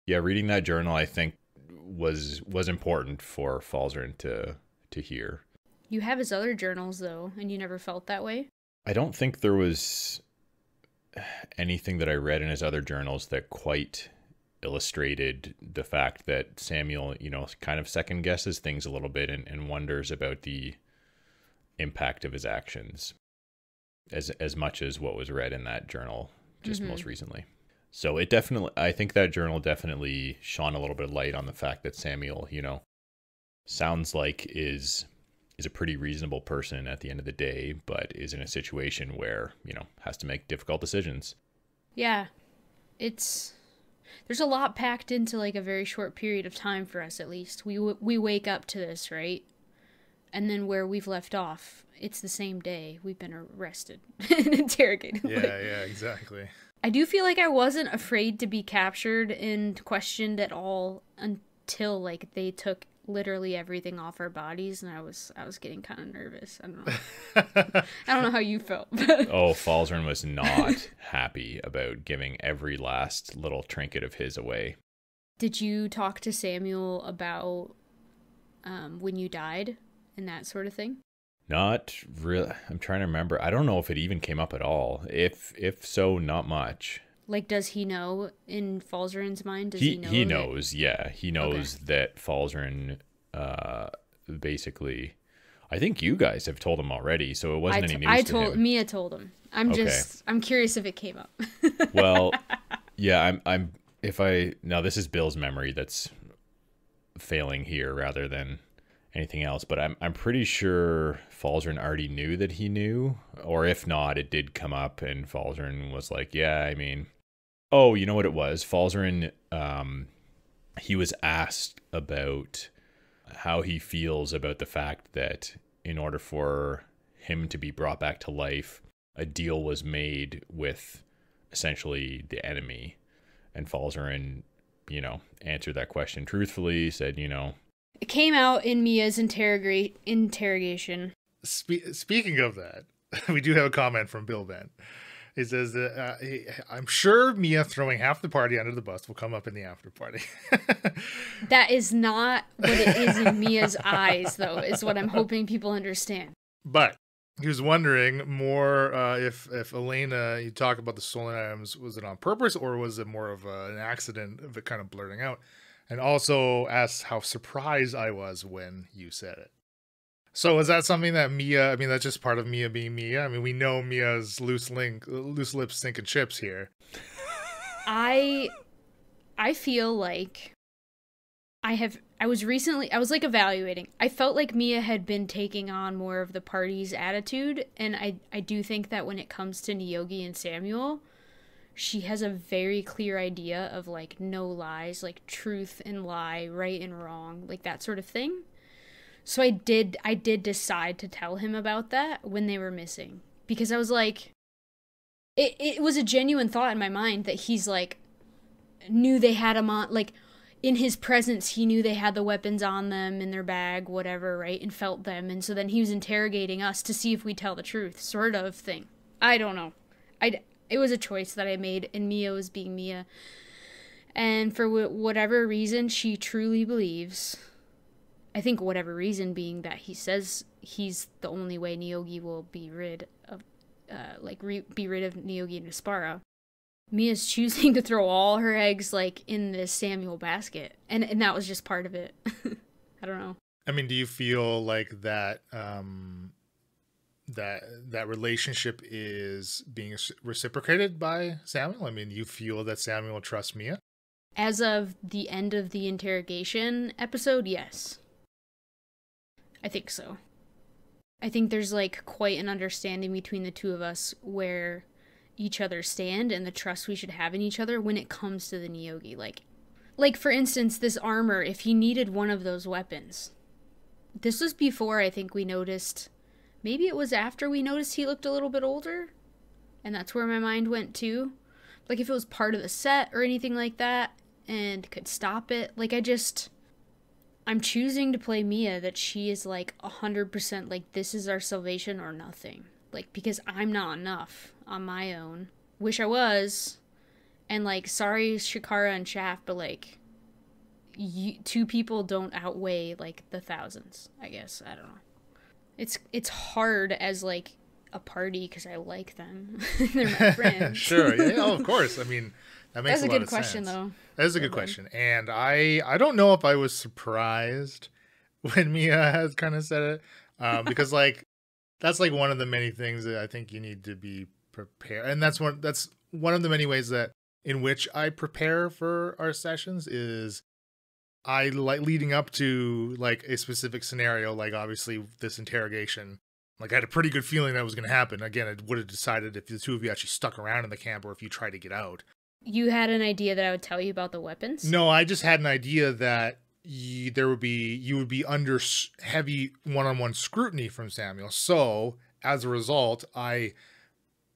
reading that journal, I think, was important for Falzarin to hear. You have his other journals, though, and you never felt that way? I don't think there was anything that I read in his other journals that quite illustrated the fact that Samuel, you know, kind of second guesses things a little bit and wonders about the impact of his actions as much as what was read in that journal just most recently. So it definitely, I think that journal definitely shone a little bit of light on the fact that Samuel, you know, sounds like is a pretty reasonable person at the end of the day, but is in a situation where, you know, has to make difficult decisions. Yeah, there's a lot packed into like a very short period of time for us, at least. We wake up to this, right? And then where we've left off, it's the same day we've been arrested and interrogated. Yeah, exactly. I do feel like I wasn't afraid to be captured and questioned at all until like they took literally everything off our bodies, and I was getting kind of nervous. I don't know. I don't know how you felt. Oh, Falzarin was not happy about giving every last little trinket of his away. Did you talk to Samuel about when you died and that sort of thing? Not really. I'm trying to remember. I don't know if it even came up at all. If so, not much. Like, does he know in Falzarin's mind? Does he know? He knows, yeah. He knows that Falzarin basically... I think you guys have told him already, so it wasn't any news to him. Mia told him. I'm curious if it came up. Well, yeah, now this is Bill's memory that's failing here rather than anything else, but I'm pretty sure Falzarin already knew that he knew, or if not, it did come up and Falzarin was like, yeah, I mean, oh, you know what it was? Falzarin, he was asked about how he feels about the fact that in order for him to be brought back to life, a deal was made with essentially the enemy. And Falzarin, you know, answered that question truthfully, said, you know, it came out in Mia's interrogation. Speaking of that, we do have a comment from Bill Ben. He says that I'm sure Mia throwing half the party under the bus will come up in the after party. That is not what it is in Mia's eyes, though, is what I'm hoping people understand. But he was wondering more if Elena, you talk about the stolen items, was it on purpose or was it more of an accident of it kind of blurting out? And also asked how surprised I was when you said it. So is that something that Mia, I mean, that's just part of Mia being Mia? I mean, we know Mia's loose lips sinking chips here. I feel like I was like evaluating. I felt like Mia had been taking on more of the party's attitude. And I do think that when it comes to Neogi and Samuel, she has a very clear idea of like no lies, like truth and lie, right and wrong, like that sort of thing. So I did decide to tell him about that when they were missing, because I was like, it was a genuine thought in my mind that he's like knew they had him on, like in his presence he knew they had the weapons on them in their bag, whatever, right, and felt them, and so then he was interrogating us to see if we tell the truth, sort of thing. I don't know. It was a choice that I made, and Mia was being Mia, and for whatever reason she truly believes, I think whatever reason being that he says he's the only way Neogi will be rid of be rid of Neogi and Aspara. Mia's choosing to throw all her eggs like in this Samuel basket, and that was just part of it. I don't know. I mean, do you feel like that that relationship is being reciprocated by Samuel? I mean, you feel that Samuel trusts Mia? As of the end of the interrogation episode, yes. I think so. I think there's like quite an understanding between the two of us where each other stand and the trust we should have in each other when it comes to the Neogi. Like for instance, this armor, if he needed one of those weapons. This was before I think we noticed, maybe it was after we noticed he looked a little bit older, and that's where my mind went to. Like if it was part of the set or anything like that and could stop it. Like I'm choosing to play Mia that she is like 100% like this is our salvation or nothing. Like because I'm not enough on my own. Wish I was. And like sorry Shikara and Shaft, but like two people don't outweigh like the thousands, I guess. I don't know. It's hard as like a party because I like them. They're my friends. Sure. Yeah, oh, of course. I mean, that makes That's a lot good of question, sense. though. That is a good question. And I don't know if I was surprised when Mia has kind of said it. Because like that's like one of the many things that I think you need to be prepared. And that's one of the many ways that in which I prepare for our sessions is I like leading up to like a specific scenario, like obviously this interrogation. Like I had a pretty good feeling that was going to happen. Again, I would have decided if the two of you actually stuck around in the camp or if you tried to get out. You had an idea that I would tell you about the weapons? No, I just had an idea that you would be under heavy one-on-one scrutiny from Samuel. So as a result, I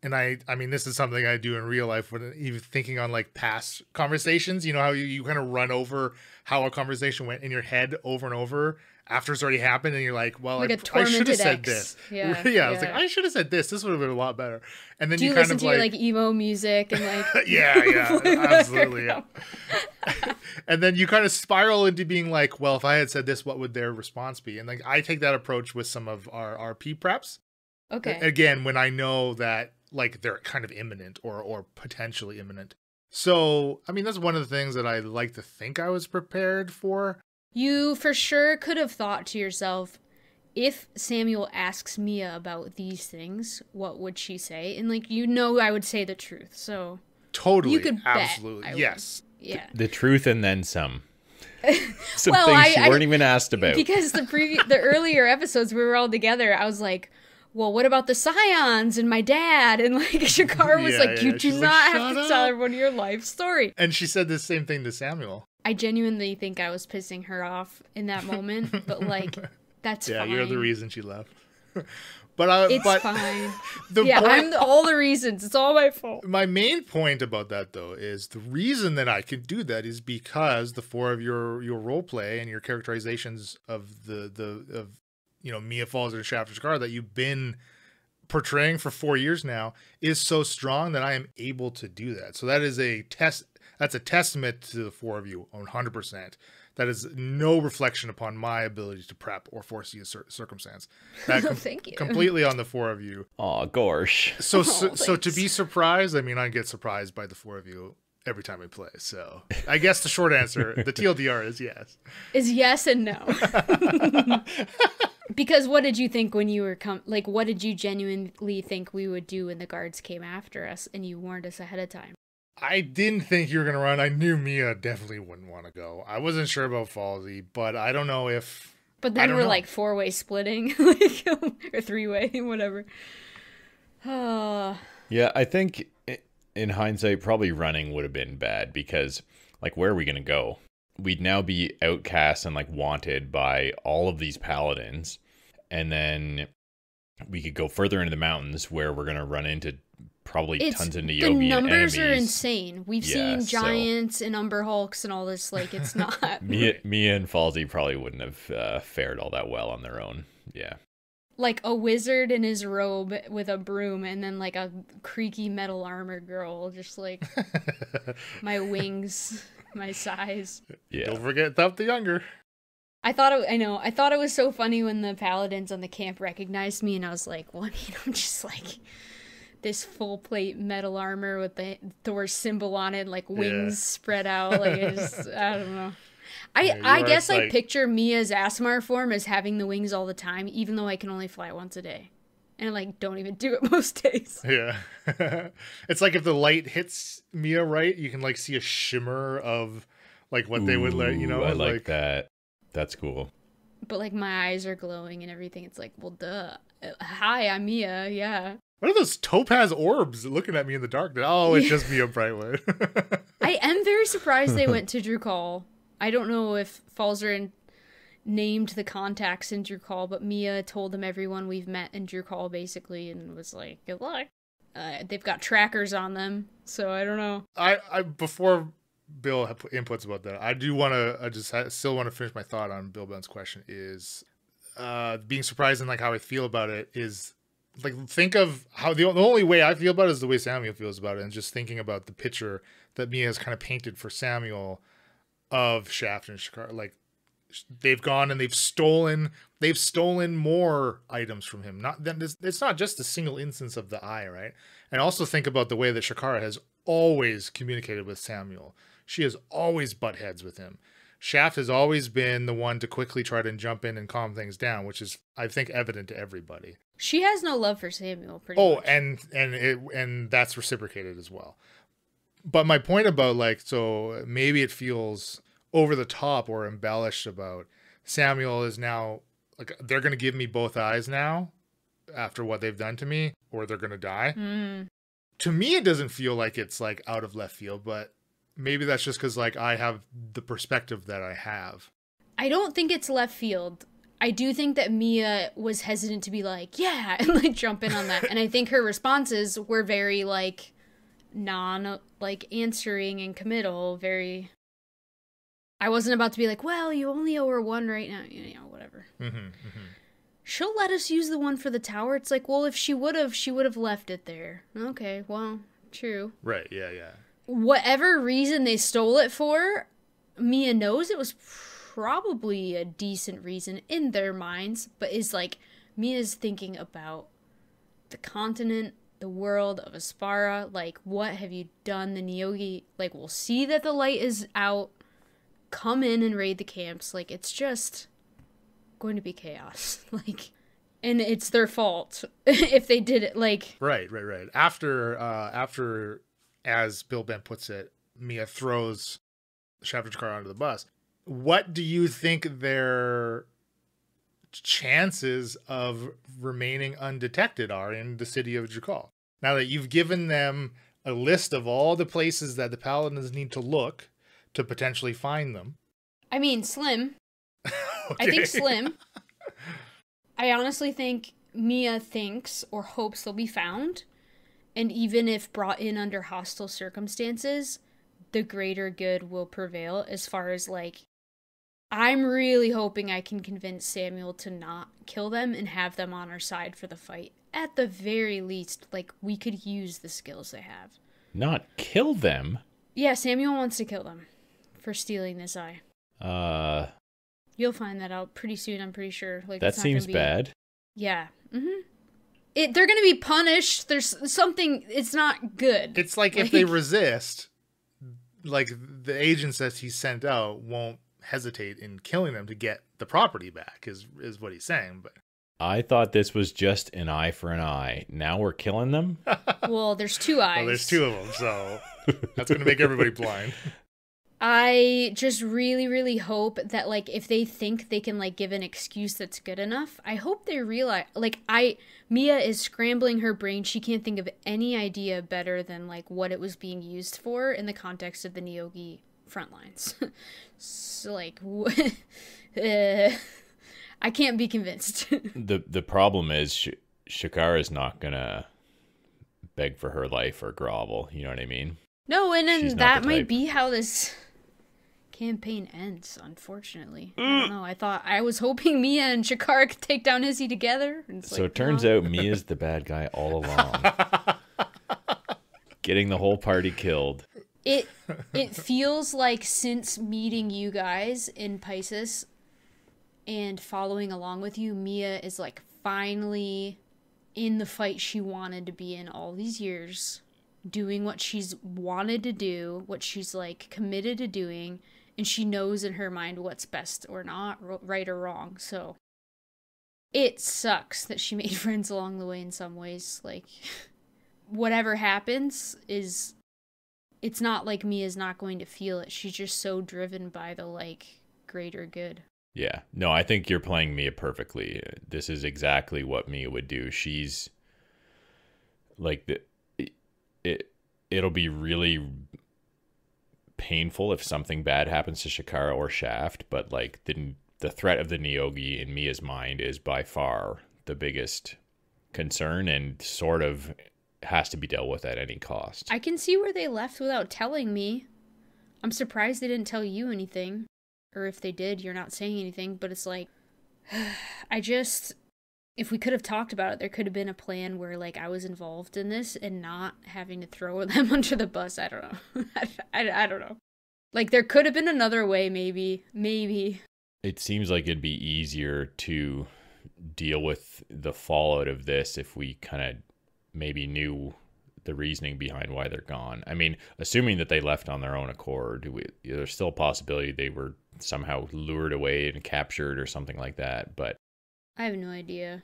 mean, this is something I do in real life when even thinking on like past conversations, you know, how you kind of run over how a conversation went in your head over and over after it's already happened. And you're like, well, like I should have said ex. this. Yeah. Yeah. I was like, I should have said this. This would have been a lot better. And then do you kind listen of to your like emo music and like, yeah, absolutely. Yeah. And then you kind of spiral into being like, well, if I had said this, what would their response be? And like, I take that approach with some of our RP preps. Okay. Again, when I know that like they're kind of imminent or potentially imminent. So, I mean, that's one of the things that I like to think I was prepared for. You for sure could have thought to yourself, if Samuel asks Mia about these things, what would she say? And like, you know, I would say the truth. So totally, you could absolutely, bet yes. Yeah. The truth and then some. Some well, things you weren't even asked about. Because the earlier episodes we were all together, I was like, well, what about the Scions and my dad? And like Shakar was you do not have to tell everyone your life story. And she said the same thing to Samuel. I genuinely think I was pissing her off in that moment, but like that's fine. Yeah, you're the reason she left. It's fine. I'm all the reasons. It's all my fault. My main point about that, though, is the reason that I can do that is because the four of your role play and your characterizations of the Mia Falls and Shaft Scar that you've been portraying for 4 years now is so strong that I am able to do that. So that is a test. That's a testament to the four of you 100%. That is no reflection upon my ability to prep or foresee a circumstance. That Thank you. Completely on the four of you. Oh, gosh. So to be surprised, I mean, I get surprised by the four of you every time I play. So I guess the short answer, the TLDR is yes. Is yes and no. Because what did you think when you were what did you genuinely think we would do when the guards came after us and you warned us ahead of time? I didn't think you were going to run. I knew Mia definitely wouldn't want to go. I wasn't sure about Falsey, but I don't know if... But then we're like 4-way splitting, like, or 3-way, whatever. Yeah, I think in hindsight, probably running would have been bad because, like, where are we going to go? We'd now be outcast and, like, wanted by all of these paladins. And then we could go further into the mountains where we're going to run into probably tons of Niobian the numbers enemies. Are insane. We've seen giants and Umber Hulks and all this. Like, it's not... Mia and Falsey probably wouldn't have fared all that well on their own. Yeah. Like a wizard in his robe with a broom and then like a creaky metal armor girl. Just like my wings, my size. Yeah. Don't forget Thump the Younger. I thought it was so funny when the paladins on the camp recognized me and I was like, well, I mean, I'm just like this full plate metal armor with the Thor's symbol on it, like wings spread out. Like, I don't know. I guess I picture Mia's Asmar form as having the wings all the time, even though I can only fly once a day. And I, like, don't even do it most days. Yeah. It's like if the light hits Mia right, you can, like, see a shimmer of, like, what they would let, you know? I like that. That's cool. But, like, my eyes are glowing and everything. It's like, well, duh. Hi, I'm Mia, yeah. What are those topaz orbs looking at me in the dark? Oh, it's just Mia Brightwood. I am very surprised they went to Drukal. I don't know if Falzarin named the contacts in Drukal, but Mia told them everyone we've met in Drukal, basically, and was like, good luck. They've got trackers on them, so I don't know. I before Bill inputs about that, I do want to, still want to finish my thought on Bill Ben's question is, being surprised and like how I feel about it is, like, think of how the only way I feel about it is the way Samuel feels about it, and just thinking about the picture that Mia has kind of painted for Samuel of Shaft and Shakar. Like, they've gone and they've stolen more items from him. It's not just a single instance of the eye, right? And also think about the way that Shakara has always communicated with Samuel. She has always butt heads with him. Shaft has always been the one to quickly try to jump in and calm things down, which is, I think, evident to everybody. She has no love for Samuel, pretty much. And that's reciprocated as well. But my point about, like, so maybe it feels over the top or embellished about Samuel is now, like, they're going to give me both eyes now after what they've done to me, or they're going to die. To me, it doesn't feel like it's, like, out of left field, but maybe that's just because, like, I have the perspective that I have. I don't think it's left field. I do think that Mia was hesitant to be like, yeah, and, like, jump in on that. And I think her responses were very, like, answering and committal, very... I wasn't about to be like, well, you only owe her one right now, you know, whatever. She'll let us use the one for the tower. It's like, well, if she would have left it there. Okay, well, true. Right, yeah. Whatever reason they stole it for, Mia knows it was probably a decent reason in their minds, but is like, Mia's thinking about the continent, the world of Aspara, like, what have you done? The Neogi, like, will see that the light is out, come in and raid the camps. Like, it's just going to be chaos. Like, and it's their fault if they did it, like... Right. After, as Bill Ben puts it, Mia throws Shaft car onto the bus. What do you think their chances of remaining undetected are in the city of Drukal? Now that you've given them a list of all the places that the paladins need to look to potentially find them. I mean, slim. Okay. I think slim. I honestly think Mia thinks or hopes they'll be found. And even if brought in under hostile circumstances, the greater good will prevail as far as, like, I'm really hoping I can convince Samuel to not kill them and have them on our side for the fight. At the very least, like, we could use the skills they have. Not kill them? Yeah, Samuel wants to kill them for stealing this eye. You'll find that out pretty soon, I'm pretty sure. Like, that seems bad. Yeah. They're going to be punished. There's something, it's not good. It's like if they resist, like, the agents that he sent out won't hesitate in killing them to get the property back, is what he's saying. But I thought this was just an eye for an eye. Now we're killing them? Well, there's two eyes. Well, there's two of them, so that's going to make everybody blind. I just really, really hope that, like, if they think they can, like, give an excuse that's good enough, I hope they realize, like, Mia is scrambling her brain. She can't think of any idea better than, like, what it was being used for in the context of the Neogi front lines. So, like, I can't be convinced. The problem is Shakara is not going to beg for her life or grovel. You know what I mean? No, and She's then not that the might type. be how this campaign ends, unfortunately. I don't know. I was hoping Mia and Shakara could take down Izzy together. And So it turns out Mia's the bad guy all along. Getting the whole party killed. It feels like since meeting you guys in Pisces and following along with you, Mia is like finally in the fight she wanted to be in all these years, doing what she's wanted to do, what she's like committed to doing, and she knows in her mind what's best or not, right or wrong. So it sucks that she made friends along the way in some ways. Like, whatever happens is, it's not like Mia's not going to feel it. She's just so driven by the, like, greater good. Yeah. No, I think you're playing Mia perfectly. This is exactly what Mia would do. She's like, it'll be really painful if something bad happens to Shakara or Shaft, but like the threat of the Neogi in Mia's mind is by far the biggest concern and sort of has to be dealt with at any cost. I can see where they left without telling me. I'm surprised they didn't tell you anything. Or if they did, you're not saying anything, but it's like, if we could have talked about it, there could have been a plan where, like, I was involved in this and not having to throw them under the bus. I don't know. I don't know. Like, there could have been another way, maybe. Maybe. It seems like it'd be easier to deal with the fallout of this if we kind of maybe knew the reasoning behind why they're gone. I mean, assuming that they left on their own accord, there's still a possibility they were somehow lured away and captured or something like that, but I have no idea.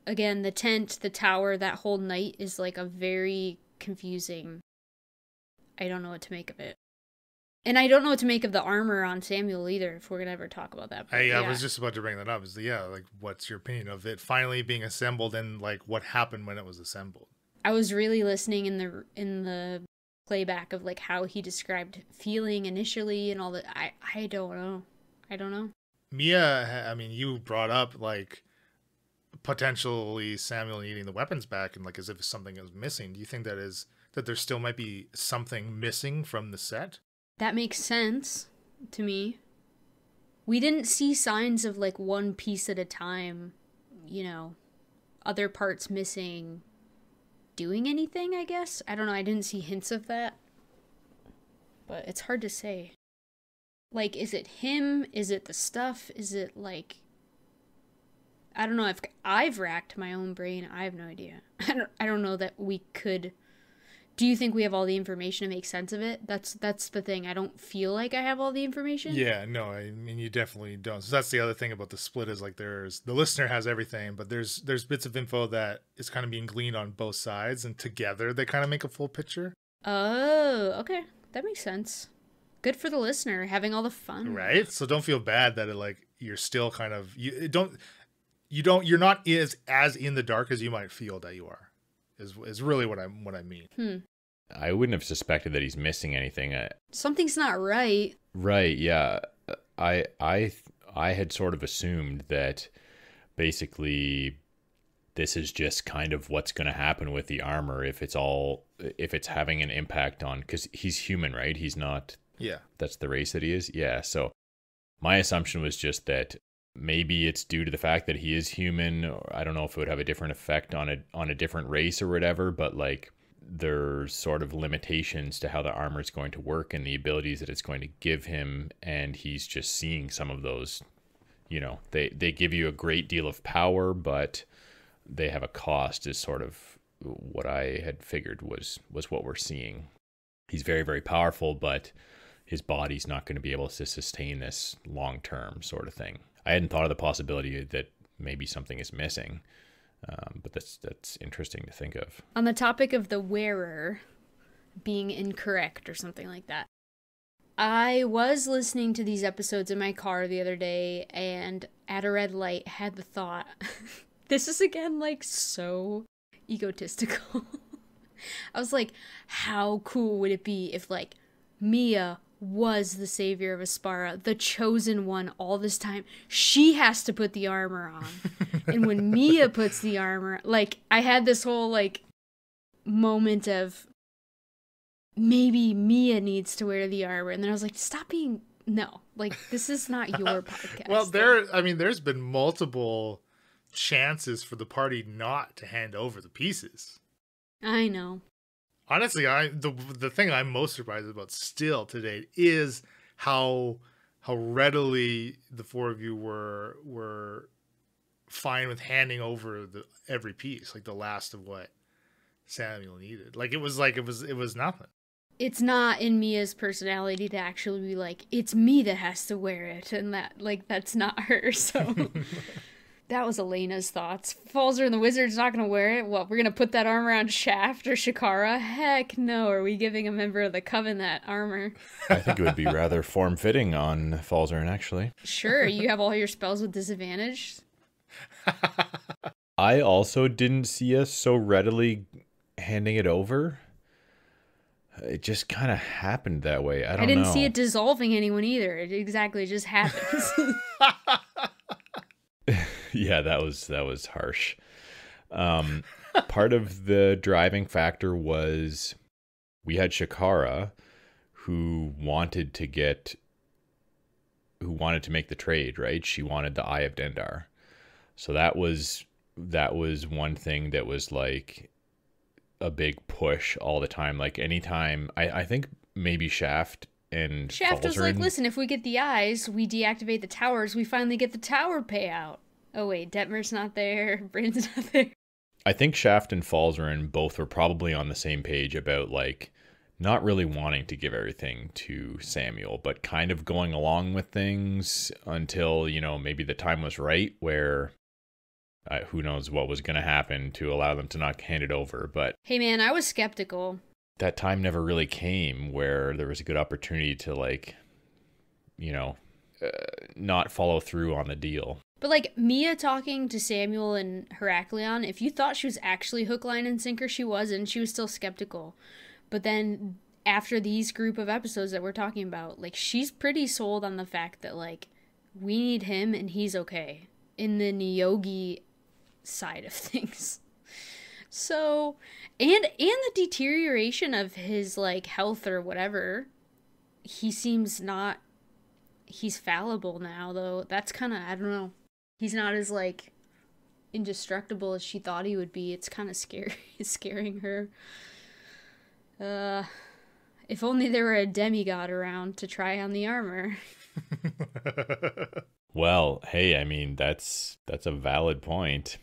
Again, the tent, the tower, that whole night is like a very confusing. I don't know what to make of it. And I don't know what to make of the armor on Samuel either, if we're going to ever talk about that. But I was just about to bring that up. Like, what's your opinion of it finally being assembled and, like, what happened when it was assembled? I was really listening in the playback of, like, how he described feeling initially and all that. I don't know. I don't know. Mia, I mean, you brought up, like, potentially Samuel needing the weapons back and, like, as if something is missing. Do you think that there still might be something missing from the set? That makes sense to me. We didn't see signs of, like, one piece at a time, you know, other parts missing, doing anything, I guess. I don't know. I didn't see hints of that. But it's hard to say. Like, is it him? Is it the stuff? Is it, like, I don't know. If I've racked my own brain, I have no idea. I don't know that we could. Do you think we have all the information to make sense of it? That's the thing. I don't feel like I have all the information. Yeah, no, I mean, you definitely don't. So that's the other thing about the split is, like, the listener has everything, but there's bits of info that is kind of being gleaned on both sides, and together they kind of make a full picture. Oh, okay. That makes sense. Good for the listener, having all the fun. Right? So don't feel bad that you're still kind of, you're not as in the dark as you might feel that you are. Is really what I mean. I wouldn't have suspected that he's missing anything. Something's not right. Right, yeah. I had sort of assumed that basically this is just kind of what's going to happen with the armor if it's having an impact on, because he's human, right? He's not. Yeah. That's the race that he is. Yeah. So my assumption was just that maybe it's due to the fact that he is human, or I don't know if it would have a different effect on a different race or whatever, but like there's sort of limitations to how the armor is going to work and the abilities that it's going to give him, and he's just seeing some of those. You know, they give you a great deal of power, but they have a cost, is sort of what I had figured was what we're seeing. He's very, very powerful, but his body's not going to be able to sustain this long term, sort of thing. I hadn't thought of the possibility that maybe something is missing, but that's interesting to think of. On the topic of the wearer being incorrect or something like that, I was listening to these episodes in my car the other day, and at a red light had the thought, this is again like so egotistical. I was like, how cool would it be if like Mia was the savior of Aspara, the chosen one all this time? She has to put the armor on. And when Mia puts the armor, like I had this whole like moment of maybe Mia needs to wear the armor. And then I was like, stop being, no, like this is not your podcast. Well, there's been multiple chances for the party not to hand over the pieces. I know. Honestly, the thing I'm most surprised about still today is how readily the four of you were fine with handing over every piece, like the last of what Samuel needed. Like it was nothing. It's not in Mia's personality to actually be like, it's me that has to wear it, and that's not her. So that was Elena's thoughts. Falzer and the Wizard's not going to wear it. What, we're going to put that armor on Shaft or Shakara? Heck no. Are we giving a member of the Coven that armor? I think it would be rather form-fitting on Falzer, actually. Sure, you have all your spells with disadvantage. I also didn't see us so readily handing it over. It just kind of happened that way. I didn't see it dissolving anyone either. It exactly just happens. Yeah, that was harsh. Part of the driving factor was we had Shakara who wanted to make the trade, right? She wanted the Eye of Dendar. So that was one thing that was like a big push all the time. Like anytime, I think maybe Shaft was like, listen, if we get the eyes, we deactivate the towers, we finally get the tower payout. Oh wait, Detmer's not there, Bryn's not there. I think Shaft and Falzarin both were probably on the same page about like not really wanting to give everything to Samuel, but kind of going along with things until, maybe the time was right where who knows what was going to happen to allow them to not hand it over. But hey man, I was skeptical. That time never really came where there was a good opportunity to like, not follow through on the deal. But like Mia talking to Samuel and Heraklion, if you thought she was actually hook, line, and sinker, she wasn't. She was still skeptical. But then after these group of episodes that we're talking about, like she's pretty sold on the fact that like we need him and he's okay in the Niyogi side of things. So, and the deterioration of his like health or whatever, he seems not, he's fallible now though. That's kind of, I don't know. He's not as like indestructible as she thought he would be. It's kind of scary. It's scaring her. If only there were a demigod around to try on the armor. Well, hey, I mean, that's a valid point.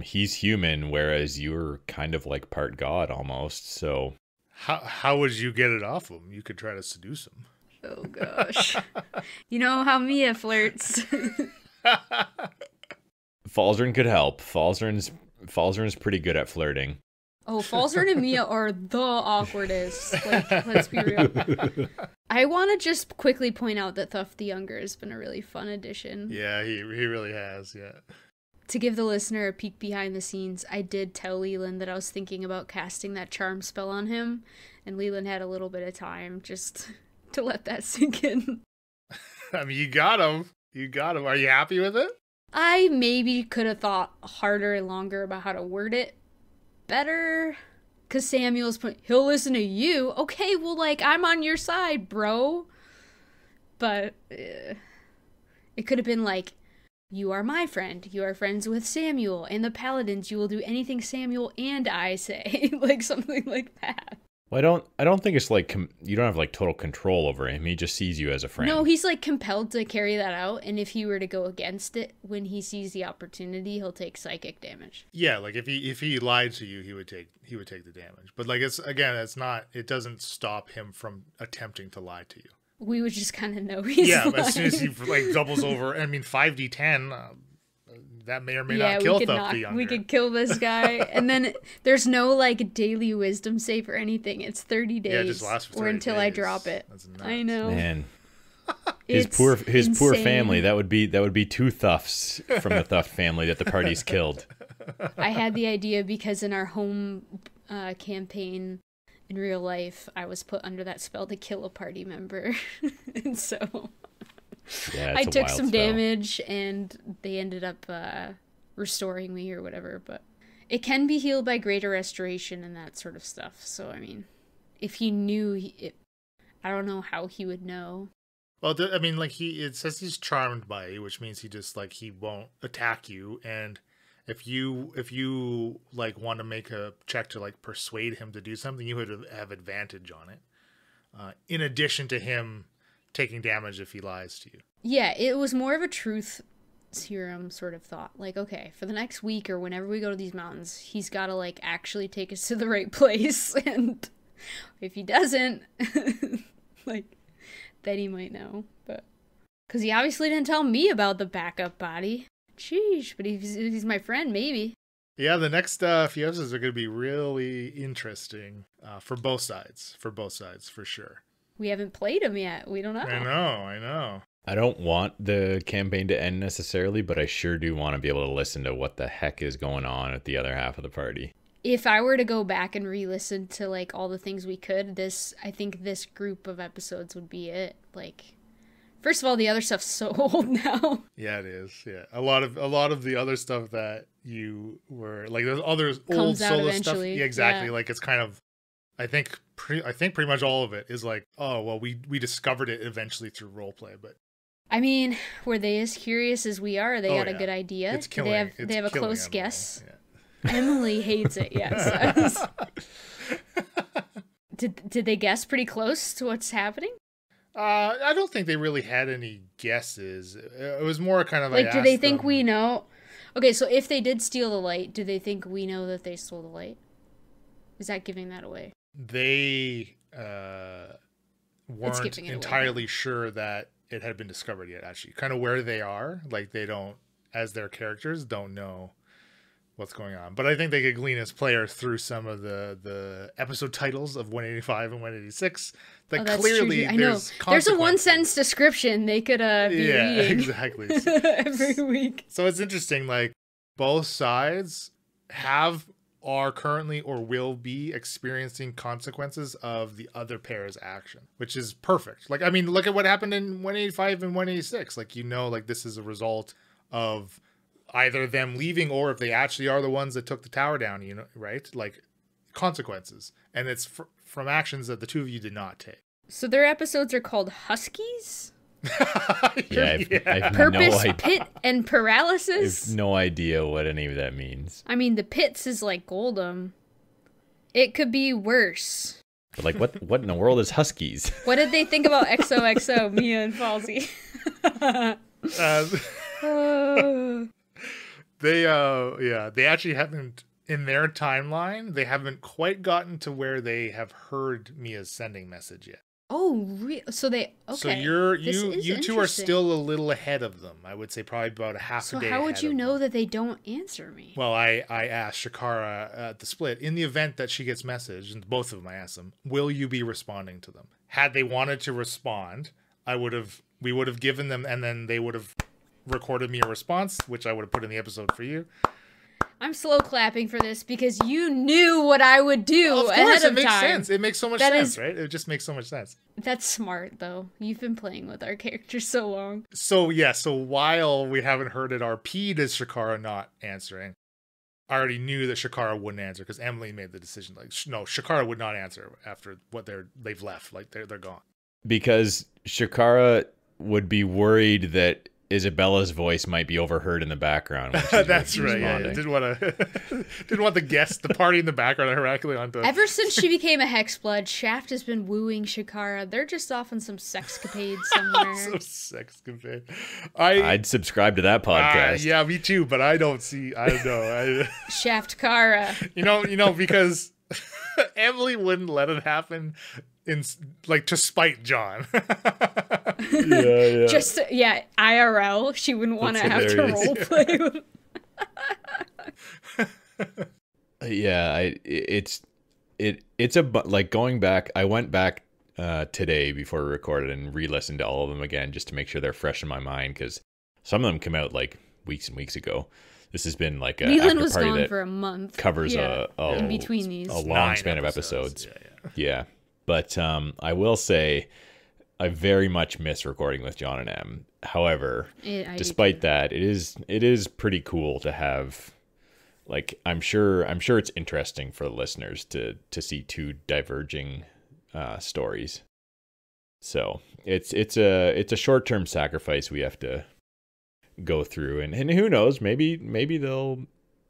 He's human, whereas you're kind of like part god almost, so... How would you get it off him? You could try to seduce him. Oh, gosh. You know how Mia flirts. Falzarin could help. Falzarin's pretty good at flirting. Oh, Falzarin and Mia are the awkwardest. Like, let's be real. I want to just quickly point out that Thuff the Younger has been a really fun addition. Yeah, he really has, yeah. To give the listener a peek behind the scenes, I did tell Leland that I was thinking about casting that charm spell on him, and Leland had a little bit of time just to let that sink in. I mean, you got him. Are you happy with it? I maybe could have thought harder and longer about how to word it better, because Samuel's he'll listen to you. Okay, well, like, I'm on your side, bro. But it could have been like, you are my friend. You are friends with Samuel and the Paladins. You will do anything Samuel and I say. Like, something like that. Well, I don't think it's like you don't have like total control over him. He just sees you as a friend. No, he's like compelled to carry that out, and if he were to go against it when he sees the opportunity, he'll take psychic damage. Yeah, like if he lied to you, he would take the damage. But like it doesn't stop him from attempting to lie to you. We would just kind of know he's lying. As soon as he like doubles over, I mean 5d10, that may or may Yeah, not we kill could Thuff not. the Younger. We could kill this guy, and then there's no like daily wisdom save or anything. It's 30 days, Yeah, it just lasts for 30 or until I days. drop it. That's nuts. I know. Man, his It's poor insane. family. That would be 2 Thuffs from the Thuff family that the party's killed. I had the idea because in our home campaign in real life, I was put under that spell to kill a party member, and so Yeah, I it's a took wild some spell. damage, and they ended up restoring me or whatever. But it can be healed by greater restoration and that sort of stuff. So I mean, if he knew, I don't know how he would know. Well, I mean, like it says he's charmed by you, which means he just like he won't attack you. And if you like want to make a check to like persuade him to do something, you would have advantage on it. In addition to him taking damage if he lies to you. Yeah, it was more of a truth serum sort of thought. Like, okay, for the next week or whenever we go to these mountains, he's got to like actually take us to the right place, and if he doesn't, like, then he might know. But because he obviously didn't tell me about the backup body. Sheesh, but he's my friend, maybe. Yeah, the next few episodes are going to be really interesting for both sides. For both sides, for sure. We haven't played him yet. We don't know. I know. I don't want the campaign to end necessarily, but I sure do want to be able to listen to what the heck is going on at the other half of the party. If I were to go back and re-listen to like all the things we could, I think this group of episodes would be it. Like, first of all, the other stuff's so old now. Yeah, it is. Yeah, a lot of the other stuff that you were like, there's other old Comes out solo stuff. eventually, Yeah, exactly. yeah. Like it's kind of, I think pretty much all of it is like, oh well, we discovered it eventually through roleplay, but I mean, were they as curious as we are? They got a good idea. It's killing. They have a killing close Emily. guess. Yeah. Emily hates it. Yes. Did they guess pretty close to what's happening? I don't think they really had any guesses. It was more kind of Like, do they asked think them- we know? Okay, so if they did steal the light, do they think we know that they stole the light? Is that giving that away? They weren't giving it away. entirely sure that it had been discovered yet. Actually, kind of where they are, like they don't, as their characters, don't know what's going on. But I think they could glean as players through some of the episode titles of 185 and 186. That Oh, that's clearly true. I know. there's There's a consequences. one-sentence description they could be Yeah, reading exactly. every week. So it's interesting, like both sides are currently or will be experiencing consequences of the other pair's action, which is perfect. Like, I mean, look at what happened in 185 and 186. Like, like this is a result of either them leaving or if they actually are the ones that took the tower down, right? Like consequences. And it's from actions that the two of you did not take. So their episodes are called Huskies? Yeah, I've Purpose, no idea. Pit, and Paralysis? I've no idea what any of that means. I mean, the Pits is like Goldum. It could be worse. But like, what in the world is Huskies? What did they think about XOXO, Mia and Falsey? They actually haven't, in their timeline, they haven't quite gotten to where they have heard Mia's sending message yet. Oh, so they, okay. So This is you two are interesting. still a little ahead of them. I would say probably about a half So a day. how would ahead you of know them. that they don't answer me? Well, I asked Shakara at the split, in the event that she gets messaged, and both of them I asked them, will you be responding to them? Had they wanted to respond, we would have given them, and then they would have recorded me a response, which I would have put in the episode for you. I'm slow clapping for this because you knew what I would do Of course, ahead of it makes time. sense. It makes so much That sense, is- right? It just makes so much sense. That's smart, though. You've been playing with our characters so long. So while we haven't heard it RP'd as Shakara not answering, I already knew that Shakara wouldn't answer because Emily made the decision. Like, no, Shakara would not answer after what they've left. Like they're gone. Because Shakara would be worried that Isabella's voice might be overheard in the background. When she's That's right. Yeah, responding. didn't want the party in the background directly onto. Ever since she became a Hexblood, Shaft has been wooing Shakara. They're just off on some sexcapade somewhere. So sex campaign. I'd subscribe to that podcast. Yeah, me too. But I don't know. Shaft Kara. You know, because Emily wouldn't let it happen to spite John. Yeah. Just, IRL. She wouldn't want to That's have to hilarious. roleplay with. Yeah, it's a like going back. I went back today before we recorded and re-listened to all of them again just to make sure they're fresh in my mind, because some of them came out like weeks and weeks ago. This has been like a Leland after was party gone that for a month. covers in between these. a long 9 span of episodes. episodes. Yeah. But I will say I very much miss recording with John and Em. However, despite that, it is pretty cool to have, like, I'm sure it's interesting for the listeners to see two diverging stories. So it's a short-term sacrifice we have to go through, and who knows, maybe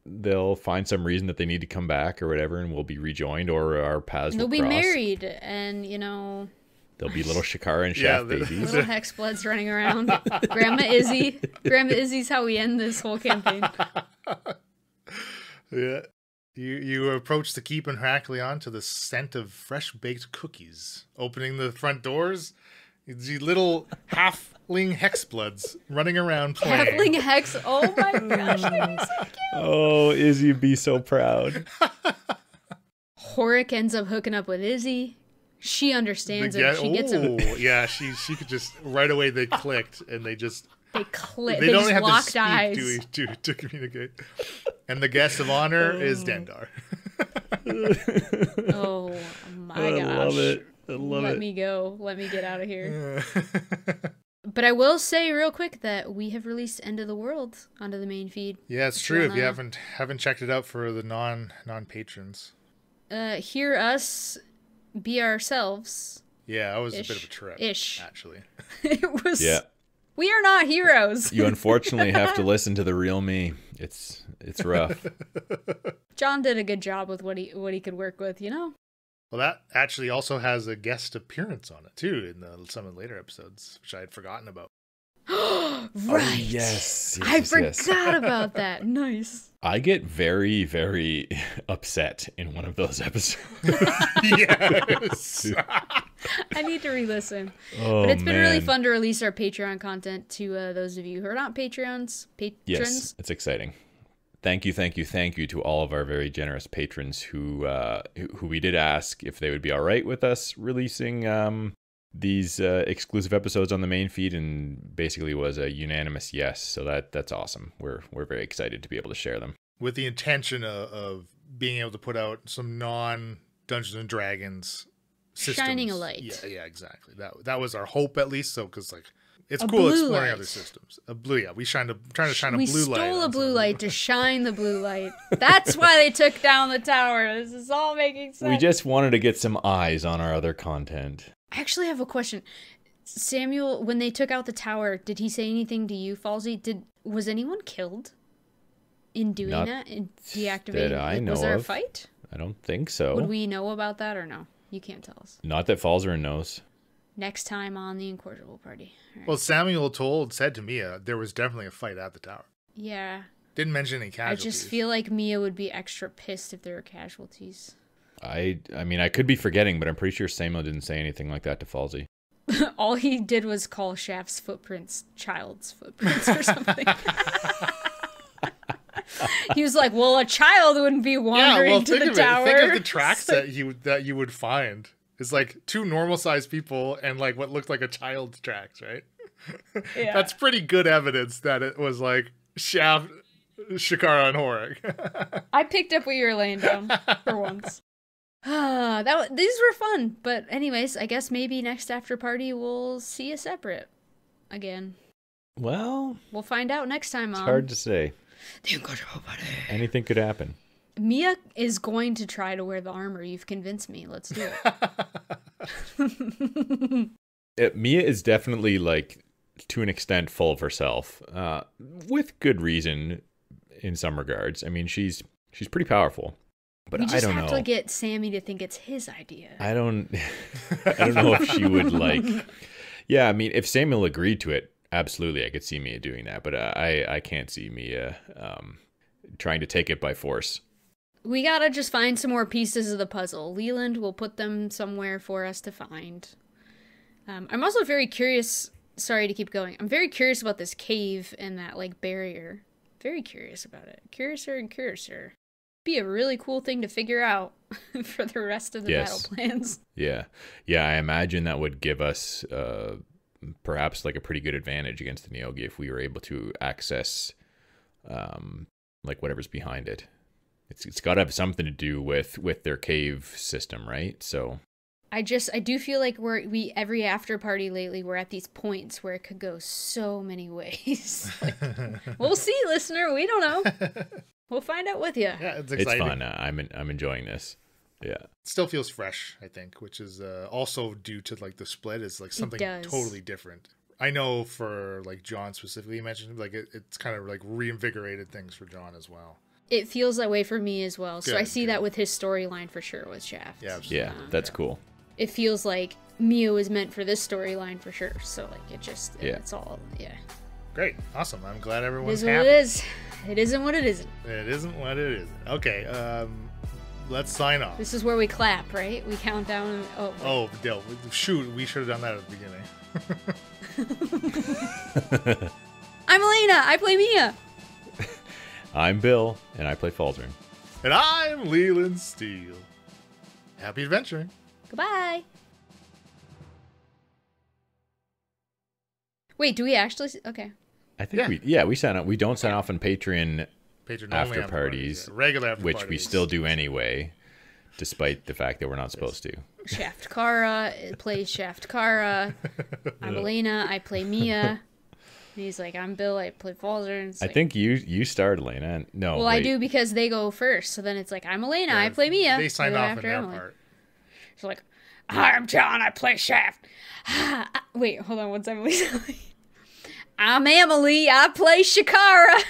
they'll find some reason that they need to come back or whatever, and we'll be rejoined, or our paths will cross. They'll be married, and there'll be little Shakara and Shaft babies. Little hex bloods running around. Grandma Izzy's how we end this whole campaign. Yeah. You approach the keep in Heraklion to the scent of fresh baked cookies. Opening the front doors, you see little halfling hexbloods running around playing. Halfling hex. Oh my gosh, they're so cute. Oh, Izzy would be so proud. Horik ends up hooking up with Izzy. She understands it. She gets him. Yeah, she could just right away. They clicked and they just click. They don't just have locked to speak eyes to communicate. And the guest of honor is Dendar. Oh my gosh! I love it. Let me go. Let me get out of here. But I will say real quick that we have released End of the World onto the main feed. Yeah, it's true. If you haven't checked it out for the non patrons, hear us be ourselves. Yeah, that was a bit of a trip. Actually. It was. Yeah. We are not heroes. You unfortunately have to listen to the real me. It's rough. John did a good job with what he could work with, Well, that actually also has a guest appearance on it too in some of the later episodes, which I had forgotten about. Right. Oh, yes. I forgot about that. Nice. I get very, very upset in one of those episodes. Yes. I need to re-listen. Oh, but it's been really fun to release our Patreon content to those of you who are not patrons. Yes, it's exciting. Thank you to all of our very generous patrons who we did ask if they would be all right with us releasing these exclusive episodes on the main feed, and basically was a unanimous yes. So that's awesome. We're very excited to be able to share them with the intention of being able to put out some non-Dungeons and Dragons systems. Shining a light. Yeah, exactly. That was our hope, at least. So because it's cool exploring other systems. We trying to shine a blue light. We stole a blue light to shine the blue light. That's why they took down the tower. This is all making sense. We just wanted to get some eyes on our other content. I actually have a question. Samuel, when they took out the tower, did he say anything to you, Falsey? Was anyone killed in doing that? In deactivating? That I know was there a of. fight? I don't think so. Would we know about that or no? You can't tell us. Not that Falzarin knows. Next time on the Incorrigible party. Right. Well, Samuel said to Mia there was definitely a fight at the tower. Yeah. Didn't mention any casualties. I just feel like Mia would be extra pissed if there were casualties. I mean, I could be forgetting, but I'm pretty sure Samuel didn't say anything like that to Falsey. All he did was call Shaft's footprints child's footprints or something. He was like, well, a child wouldn't be wandering to the tower. Think of the tracks that you would find. It's like two normal-sized people and like what looked like a child's tracks, right? Yeah. That's pretty good evidence that it was like Shaft, Shakara, and Horik. I picked up what you were laying down for once. These were fun, but anyways, I guess maybe next after party we'll see a separate again. Well, we'll find out next time. It's hard to say. The Incorrigible party. Anything could happen. Mia is going to try to wear the armor. You've convinced me. Let's do it. Mia is definitely, like, to an extent, full of herself, with good reason in some regards. I mean, she's pretty powerful. But we just I don't have know. to get Sammy to think it's his idea. I don't know if she would like. Yeah, I mean, if Samuel agreed to it, absolutely, I could see Mia doing that. But I can't see Mia trying to take it by force. We gotta just find some more pieces of the puzzle. Leland will put them somewhere for us to find. I'm also very curious. Sorry to keep going. I'm very curious about this cave and that like barrier Very curious about it. Curiouser and curiouser. Be a really cool thing to figure out for the rest of the battle plans. Yeah. Yeah, I imagine that would give us perhaps like a pretty good advantage against the Neogi if we were able to access like whatever's behind it. It's got to have something to do with their cave system, right? So I do feel like we every after party lately we're at these points where it could go so many ways. Like, we'll see, listener. We don't know. We'll find out with you. Yeah, it's exciting. It's fun. I'm enjoying this. Yeah. It still feels fresh, I think, which is also due to like the split is like something totally different. I know for like John specifically, you mentioned like it's kind of like reinvigorated things for John as well. It feels that way for me as well. So I see that with his storyline for sure with Shaft. Yeah, absolutely. Yeah, that's cool. It feels like Mia was meant for this storyline for sure. So like it's all Great, awesome. I'm glad everyone's happy. It is what it is. It isn't what it isn't. It isn't what it isn't. Okay, let's sign off. This is where we clap, right? We count down. Dill. Shoot, we should have done that at the beginning. I'm Elena. I play Mia. I'm Bill, and I play Falzern. And I'm Leland Steele. Happy adventuring. Goodbye. Wait, do we actually? Okay. I think we sign up. We don't sign off on Patreon after parties, regular after which parties. we still do anyway, despite the fact that we're not supposed to. Shaft Kara plays Shaft Kara. I'm Elena. I play Mia. And he's like, I'm Bill. I play Falzern. I think you started, Elena. No. Well, wait. I do because they go first. So then it's like, I'm Elena. I play Mia. They signed off on their part. So like, I'm John. I play Shaft. Wait, hold on. What's Emily saying? I'm Emily. I play Shakara.